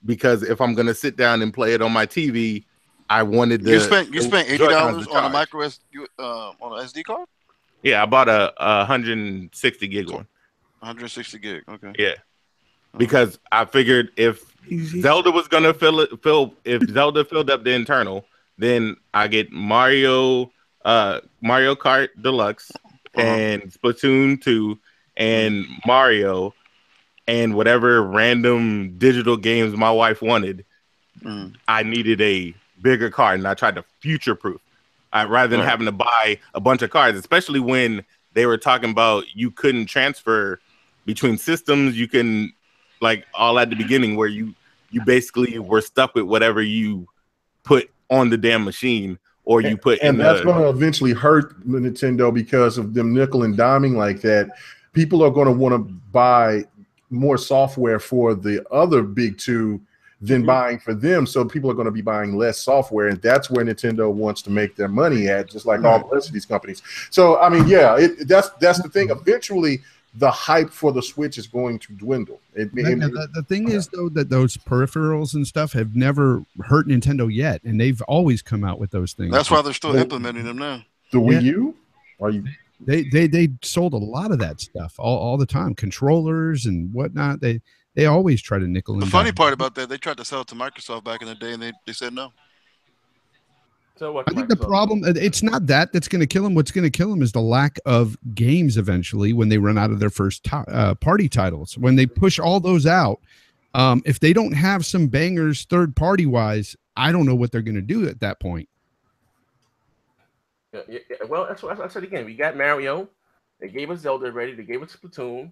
because if I'm going to sit down and play it on my TV, I wanted the... You spent $80 on a micro on an SD card? Yeah, I bought a 160 gig one. 160 gig, okay. Yeah. because I figured if Zelda was gonna if Zelda filled up the internal, then I get Mario Kart Deluxe and Splatoon 2 and Mario and whatever random digital games my wife wanted. I needed a bigger card, and I tried to future-proof. Rather than having to buy a bunch of cards, especially when they were talking about you couldn't transfer between systems. You can, like, all at the beginning where you basically were stuck with whatever you put on the damn machine or you put in that's going to eventually hurt Nintendo because of them nickel and diming like that. People are going to want to buy more software for the other big two than buying for them, so people are going to be buying less software, and that's where Nintendo wants to make their money at, just like all the rest of these companies. So, I mean, yeah, that's the thing. Eventually, the hype for the Switch is going to dwindle. The thing is, though, that those peripherals and stuff have never hurt Nintendo yet, and they've always come out with those things. That's why they're still implementing them now. The Wii U? Are you? They sold a lot of that stuff all the time, controllers and whatnot. They always try to nickel. The funny part about that, they tried to sell it to Microsoft back in the day, and they said no. So I think the problem, it's not that's going to kill them. What's going to kill them is the lack of games eventually when they run out of their first party titles. When they push all those out, if they don't have some bangers third party wise, I don't know what they're going to do at that point. Yeah, well, that's what I said again. We got Mario. They gave us Zelda already. They gave us Splatoon.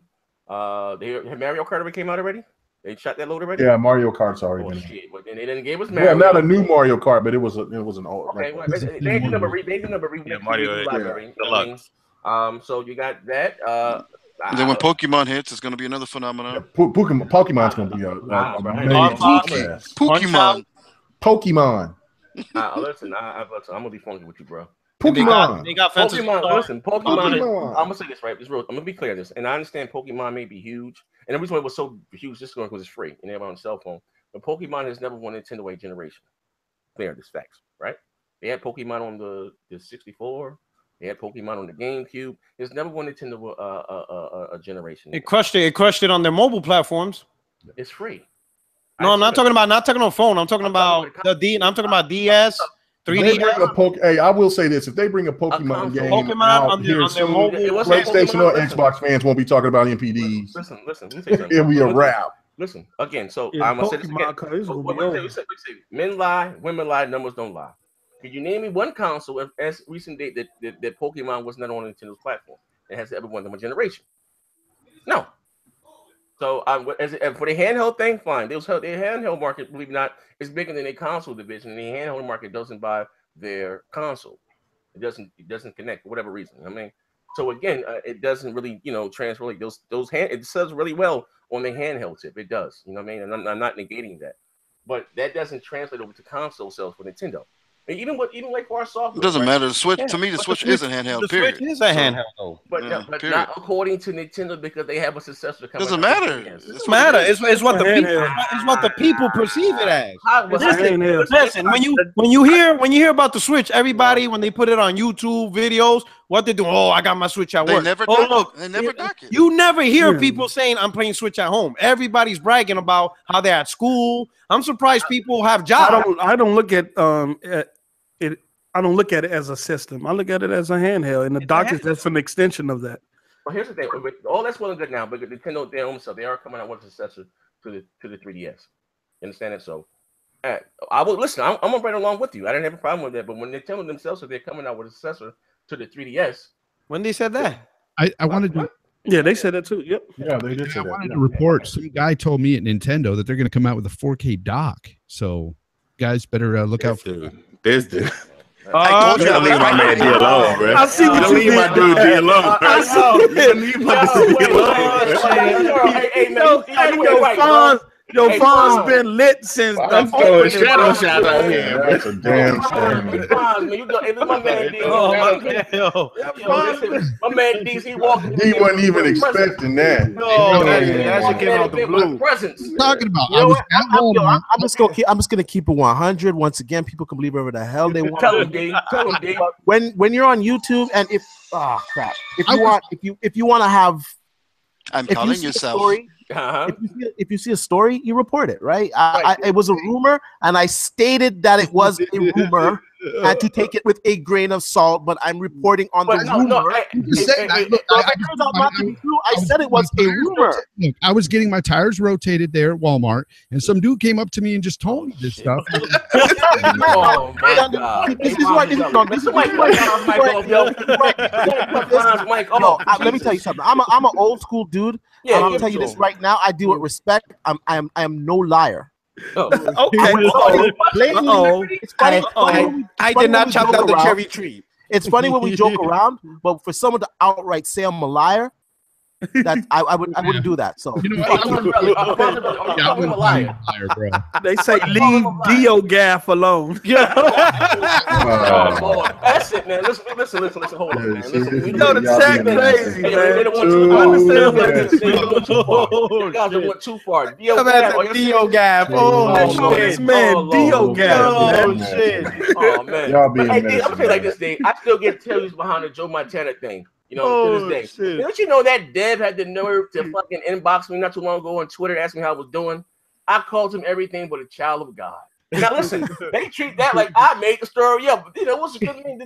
Have Mario Kart ever came out already? They shot that load already? Yeah, Mario Kart's already been. Shit. And they didn't give us Mario. Yeah, not a new Mario Kart, but it was an old. Okay, well, they did number Mario library. Deluxe. So you got that. And then when Pokemon hits, it's going to be another phenomenon. Yeah, Pokemon's going to be Pokemon. Listen, I'm gonna be funky with you, bro. Pokemon. They got Pokemon. Listen, Pokemon. I'm gonna say this right. I'm gonna be clear on this, and I understand Pokemon may be huge, and the reason why it was so huge just because it's free and everyone on cell phone. But Pokemon has never won Nintendo 8 generation. Clear, this facts, right? They had Pokemon on the 64. They had Pokemon on the GameCube. It's never won Nintendo a generation. It crushed it. It crushed it on their mobile platforms. It's free. No, I'm not talking about. Not talking on phone. I'm talking about the D. I'm talking about DS. 3D. Hey, I will say this: if they bring a Pokemon game out on their mobile, PlayStation or Xbox fans won't be talking about MPDs. Listen. It'll be a wrap. Listen again. So I'm gonna say this again. Men lie, women lie, numbers don't lie. Can you name me one console as recent date that Pokemon was not on Nintendo's platform? It has ever won them a generation. No. So for the handheld thing, fine. Their handheld market, believe it or not, is bigger than a console division. And the handheld market doesn't buy their console. It doesn't connect for whatever reason. I mean, so again, it doesn't really transfer like those it sells really well on the handheld tip. It does. You know what I mean? And I'm not negating that, but that doesn't translate over to console sales for Nintendo. And even like for our software, it doesn't matter. The Switch to me, the Switch is a handheld. Period. Switch is a handheld, though. But not according to Nintendo because they have a successor coming. Doesn't matter. It doesn't matter. It's what the people perceive it as. Listen, when you hear about the Switch, everybody when they put it on YouTube videos, what they do? Oh, I got my Switch at work. They never dock it. You never hear people saying I'm playing Switch at home. Everybody's bragging about how they're at school. I'm surprised people have jobs. I don't look at it. I don't look at it as a system. I look at it as a handheld, and the dock is just an extension of that. Well, here's the thing. All that's well and good now, but Nintendo, their own self, they are coming out with a successor to the 3DS. You understand that? So, I will listen. I'm gonna right along with you. I didn't have a problem with that. But when Nintendo themselves, they're coming out with a successor to the 3DS. When they said that, I wanted to. Yeah, they said that too. Yep. Yeah, they did. I wanted to report. Some guy told me at Nintendo that they're going to come out with a 4K dock. So, guys, better look out for that. This dude. I told you to leave my man D alone, bro. I see what you leave my dude D alone. I saw. Yo, Fonz been lit since the shadow shot out here. That's a damn shame. My man D, he walking. He wasn't even expecting that. No, that should came out the blue. Talking about, I'm just gonna keep it 100. Once again, people can believe whatever the hell they want. Tell him, D. When you're on YouTube, and if you want to have, I'm telling yourself. If you see a story, you report it, right? It was a rumor, and I stated that it was a rumor, and to take it with a grain of salt. But I'm reporting on the rumor. I said it was a rumor. Look, I was getting my tires rotated there at Walmart, and some dude came up to me and just told me this stuff. Oh my God! This is right. Let me tell you something. I'm an old school dude. Yeah, I'm gonna tell you this right now. I do it with respect. I am no liar. I did not chop down the cherry tree. It's funny when we joke around, but for someone to outright say I'm a liar, that I wouldn't do that. So you know I'm a liar, bro. They say leave Dio Gaff alone. Yeah. That's it, man. Listen. Hold on, man. You know the chat crazy, man. They don't want too far. Dio Gaff. Oh, this man, Dio Gaff. Oh shit. Oh man. Y'all being I'm gonna say like this, Dave. I still get tales behind the Joe Montana thing. You know, to this day. Don't you know that Dev had the nerve to fucking inbox me not too long ago on Twitter, ask me how I was doing? I called him everything but a child of God. Now listen, they treat that like I made the story up. But, what's the good thing? I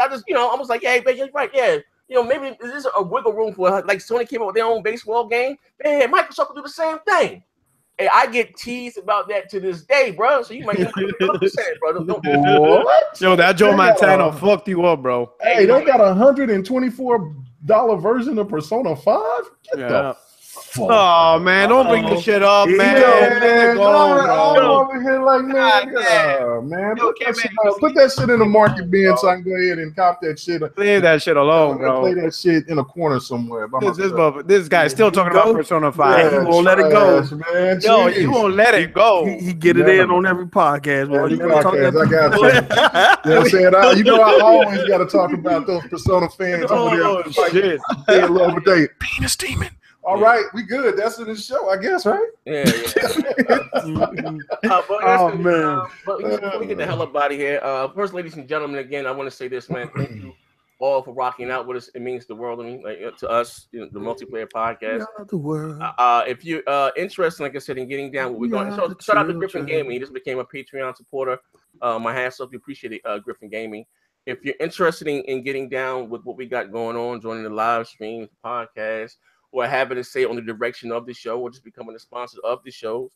just, I was like, hey, man, you're right, yeah. Maybe this is a wiggle room for like Sony came up with their own baseball game. Man, Microsoft will do the same thing. Hey, I get teased about that to this day, bro. So you might be upset, bro. What? Yo, that Joe Montana fucked you up, bro. Hey, they got $124 version of Persona 5? Get the fuck. Oh man, don't bring this shit up, man. I'm over here like, man, put that shit in the market bin so I can go ahead and cop that shit. Leave that shit alone, bro. Play that shit in a corner somewhere. This guy's still talking about Persona 5. Yeah, he won't let it go. Man, yo, you won't let it go. He get it in on every podcast. Bro. I got to. You know what I'm saying? I always got to talk about those Persona fans over there. Oh, shit. They love with they penis demon. All right, we good. That's in the show, I guess, right? Yeah. Man. But we get the hell up out of here. First, ladies and gentlemen, again, I want to say this, man. Thank you all for rocking out with us. It means the world to me, to us, the multiplayer podcast. The world. If you're interested, like I said, in getting down what we're going, so shout out to Griffin Gaming. He just became a Patreon supporter. My hats off. We appreciate it, Griffin Gaming. If you're interested in getting down with what we got going on, joining the live streams, the podcast, or having to say on the direction of the show, or just becoming a sponsor of the shows,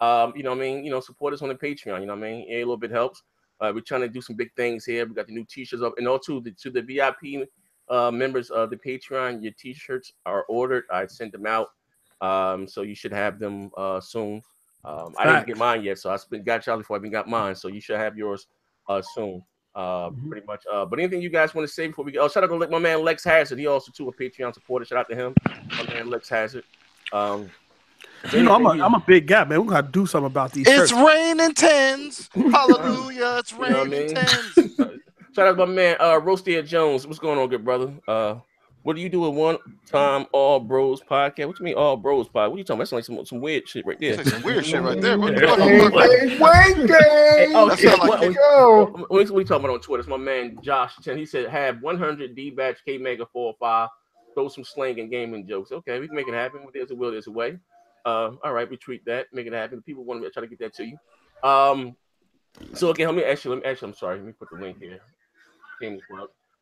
support us on the Patreon. You know what I mean? A little bit helps. We're trying to do some big things here. We got the new T-shirts up, and also to the VIP members of the Patreon, your T-shirts are ordered. I sent them out, so you should have them soon. I didn't get mine yet, so I got y'all before I even got mine. So you should have yours soon. Pretty much. But anything you guys want to say before we go? Shout out to my man Lex Hazard. He also too a Patreon supporter. Shout out to him. My man Lex Hazard. I'm a big guy, man. We gotta do something about these. It's raining tens. Hallelujah! It's raining tens. Shout out to my man Roastia Jones. What's going on, good brother? What do you do with one time All Bros podcast? What you mean All Bros podcast? What are you talking about? That's like some weird shit right there. Some weird shit right there. What are you talking about on Twitter? It's my man Josh. He said have 100 D-Batch K Mega 405. Throw some slang and gaming jokes. Okay, we can make it happen. There's a will, there's a way. All right, we treat that, make it happen. People want to try to get that to you. So again, let me ask you. I'm sorry. Let me put the link here.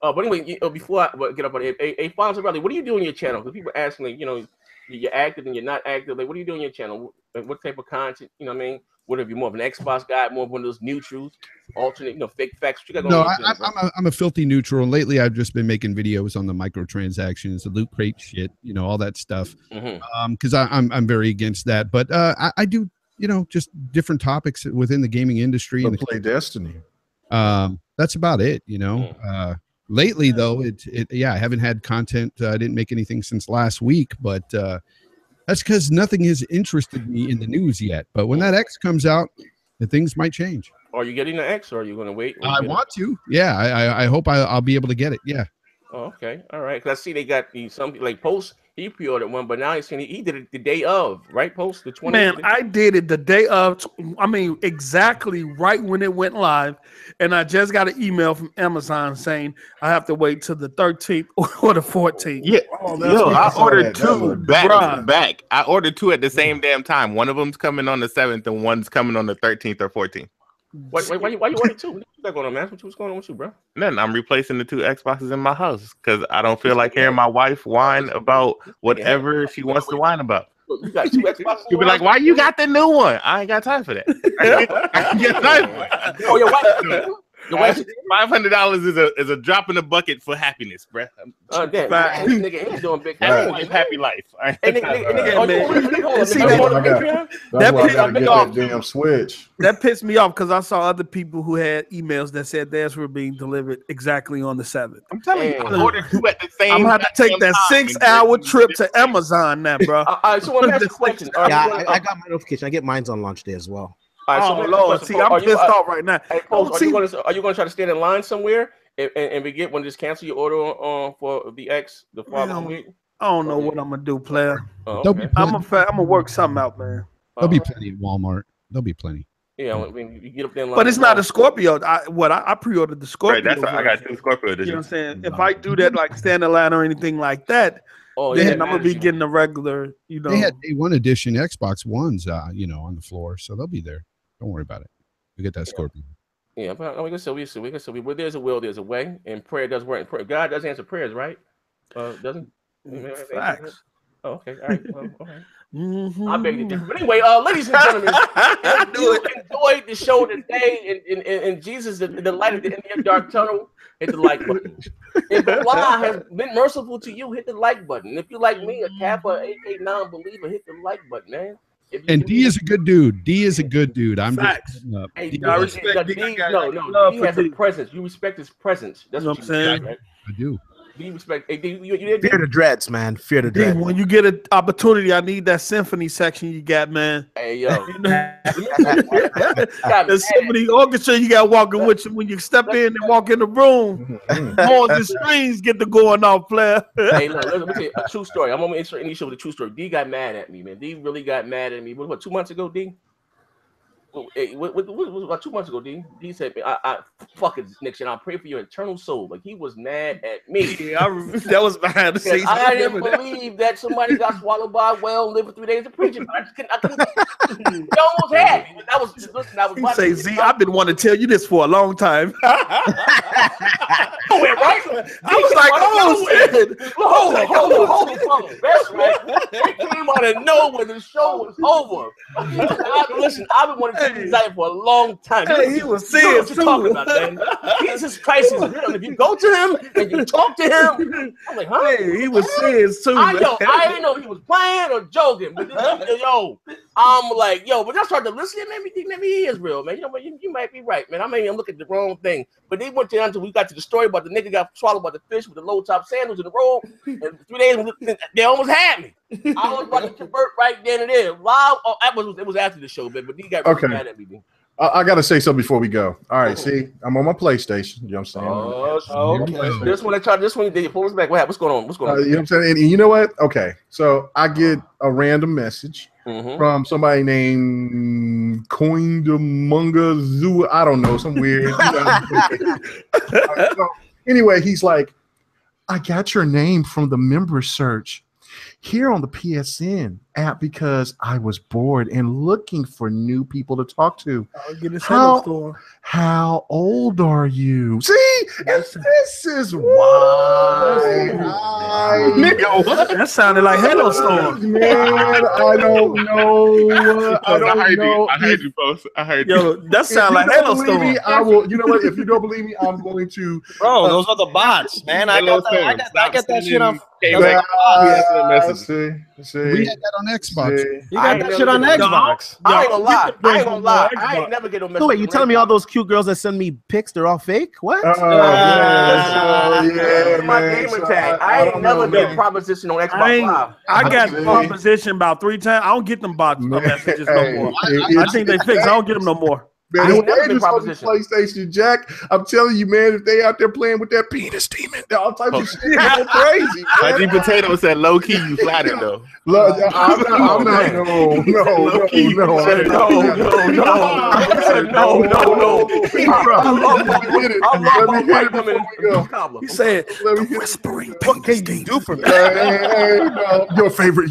But anyway, before I get up on it, Fonzo Riley, what do you do on your channel? Because people asking, like, you're active and you're not active. Like, what do you do on your channel? What type of content? You know what I mean? What are you, more of an Xbox guy, more of one of those neutrals, alternate, fake facts? What you got going on? I'm a filthy neutral. And lately, I've just been making videos on the microtransactions, the loot crate shit, all that stuff. Because I'm very against that. But I do, just different topics within the gaming industry. And play Destiny. That's about it, Lately, though, I haven't had content. I didn't make anything since last week, but that's because nothing has interested me in the news yet. But when that X comes out, the things might change. Are you getting the X, or are you going to wait? I want to. Yeah, I hope I'll be able to get it. Yeah. Oh, okay, all right. Because I see they got some like Post. He pre-ordered one, but now he's saying he did it the day of, right? Post the 20th. Man, I did it the day of. I mean, exactly right when it went live, and I just got an email from Amazon saying I have to wait till the 13th or the 14th. Yeah, I ordered two back. I ordered two at the same damn time. One of them's coming on the 7th, and one's coming on the 13th or 14th. Why you ordered two? What's going on, man? What's going on with you, bro? Nothing. I'm replacing the two Xboxes in my house because I don't feel like hearing my wife whine about whatever she wants to whine about. You got two Xboxes. You'll be like, "Why you got the new one?" I ain't got time for that. I ain't got time for it. Oh, your wife. $500 is a drop in the bucket for happiness, bruh. Damn, this nigga ain't doing big. Happy life. That's why I gotta get that damn Switch. That pissed me off because I saw other people who had emails that said theirs were being delivered exactly on the 7th. I'm telling you, I ordered two at the same. I'm gonna have to take that 6-hour trip to Amazon now, bro. So I ask a question. Yeah, I got my notification. I get mine on launch day as well. Oh Lord, see, I'm pissed off right now. Hey, Post, are you going to try to stand in line somewhere and we get one? Just cancel your order for the X the following week. I don't know what I'm gonna do, player. Okay. I'm gonna work something out, man. There'll be plenty at Walmart. There'll be plenty. Yeah, I mean, you get up there in line. But it's not a Scorpio. I pre-ordered the Scorpio. Right, I got two Scorpio editions. You know what I'm saying? If I do that, like stand in line or anything like that, then I'm gonna be getting the regular. You know, they had Day 1 edition Xbox Ones, on the floor, so they'll be there. Don't worry about it. We get that Scorpion. Yeah, but we can still where there's a will, there's a way, and prayer does work. God does answer prayers, right? Doesn't? Facts. Oh, okay. All right. Well, all right. I beg to differ. But anyway, ladies and gentlemen, if you enjoyed the show today and Jesus, the light at the end of your dark tunnel, hit the like button. If Allah has been merciful to you, hit the like button. If you like me, a Kappa, AK non-believer, hit the like button, man. And D is a good dude. D is a good dude. I'm Facts. just hey, I respect D. D has a presence. You respect his presence. That's what I'm saying. Right? I do. D respect. Hey, D, fear the dreads, man. Fear the dreads. When you get an opportunity, I need that symphony section you got, man. Hey, yo. The symphony orchestra you got walking with you when you step in and walk in the room. All the strings get to going off, player. Hey, look, let me tell you a true story. I'm gonna insert any show with a true story. D got mad at me, man. D really got mad at me. What 2 months ago, D? What 2 months ago, D? D said, I fucking Nick, and I pray for your eternal soul. Like, he was mad at me. Yeah, that was behind the scenes. I didn't believe that somebody got swallowed by a whale and lived for 3 days of preaching. I couldn't. He almost had me. That was you say, Z, I've been wanting to tell you this for a long time. I was like, hold on. That's right. It came out of nowhere. The show was over. Listen, I've been wanting to tell you this for a long time. Hey, he was serious too. Talking about, man. Jesus Christ is real. If you go to him and you talk to him, I'm like, huh? Hey, he was serious too. I didn't know if he was playing or joking. But I'm like, but I started to listen. Maybe he is real, man. You know, you might be right, man. I may look at the wrong thing. But they went down until we got to the story about the nigga got swallowed by the fish with the low top sandals in the road. And 3 days, they almost had me. I was about to convert right then and there. Live, it was after the show, but he got really mad at me. I gotta say something before we go. All right, see, I'm on my PlayStation. You know what I'm saying? Okay. This one, they pull us back. What's going on? You know what I'm saying? And you know what? Okay, so I get a random message from somebody named Coindamunga Zoo. I don't know, some weird. So, anyway, he's like, I got your name from the member search here on the PSN app because I was bored and looking for new people to talk to. How old are you? See, this is why. Nigga, what? That sounded like Hello Storm. Man, I don't know. I heard you, folks. I heard you. Yo, that sounds like Hello Storm. I will. You know what? If you don't believe me, I'm going to. Bro, those are the bots, man. I got that shit on. We had that on Xbox. You got that shit on Xbox. I ain't gonna lie. I ain't never get no message. So wait, you telling me all those cute girls that send me pics, they're all fake? What? My gamer tag. I ain't never get proposition on Xbox Live. I got proposition about 3 times. I don't get them bots messages no more. I think they fixed. I don't get them no more. Man, I ain't the never been haters on the proposition. PlayStation, Jack. I'm telling you, man, if they out there playing with that penis demon, all types of shit, go crazy. Haji Potato said low key you flattered though. Look, I'm not. No. He said, Whispering. What can you do for me? Hey, no. Your favorite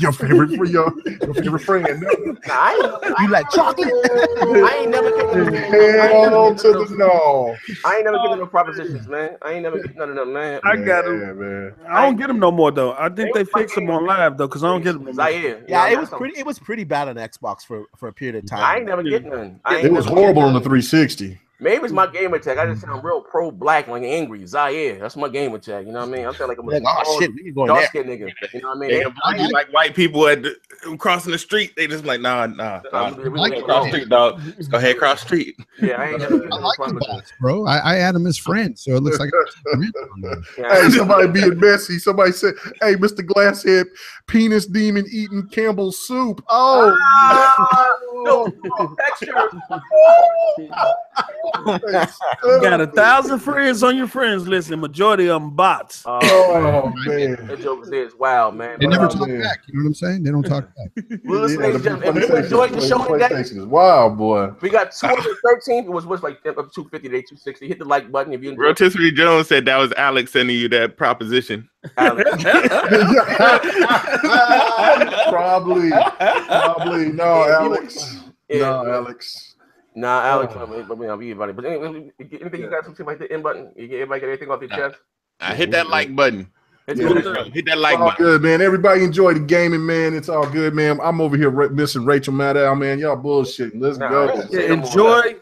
friend. No. You like chocolate? I ain't never getting Hell to the no. I ain't never getting no propositions, man. I ain't never getting none of them, man. I got him. Man. I don't get them no more though. I think they fix them on live though, because I don't get them. Zaire. Yeah, it was pretty bad on Xbox for a period of time. I ain't never getting none. It was horrible on the 360. Maybe it's my gamer tag. I just sound real pro-black, like angry. Zaire. That's my gamer tag. You know what I mean? I feel like I'm shit, we can go dark there. skin nigga. You know what I mean? They like white people at crossing the street. They just like nah. Cross the street, dog. Let's go ahead, cross the street. Yeah, I ain't never I like the bots, bro. I add him as friends, so it looks like. Hey, somebody being messy. Somebody said, "Hey, Mr. Glasshead, penis demon eating Campbell's soup." Oh, texture. You got 1,000 friends on your friends list, and majority of them bots. oh man. That joke is wild, man. They never talk back. You know what I'm saying? They don't talk back. Well, listen, ladies and gentlemen, if you enjoyed the show today, PlayStation is wild, boy. we got 213. It was like up 250 today, 260. Hit the like button if you enjoyed. Rotisserie Jones said that was Alex sending you that proposition. Alex. Probably. No, Alex. Yeah. No, Alex. Nah, Alex. But anyway, anything you got to say about the end button? Everybody get anything off your chest? I hit that like button. Hit that like All button. good, man. Everybody enjoy the gaming, man. It's all good, man. I'm over here missing Rachel Maddow, man. Y'all bullshitting. Let's go. Enjoy.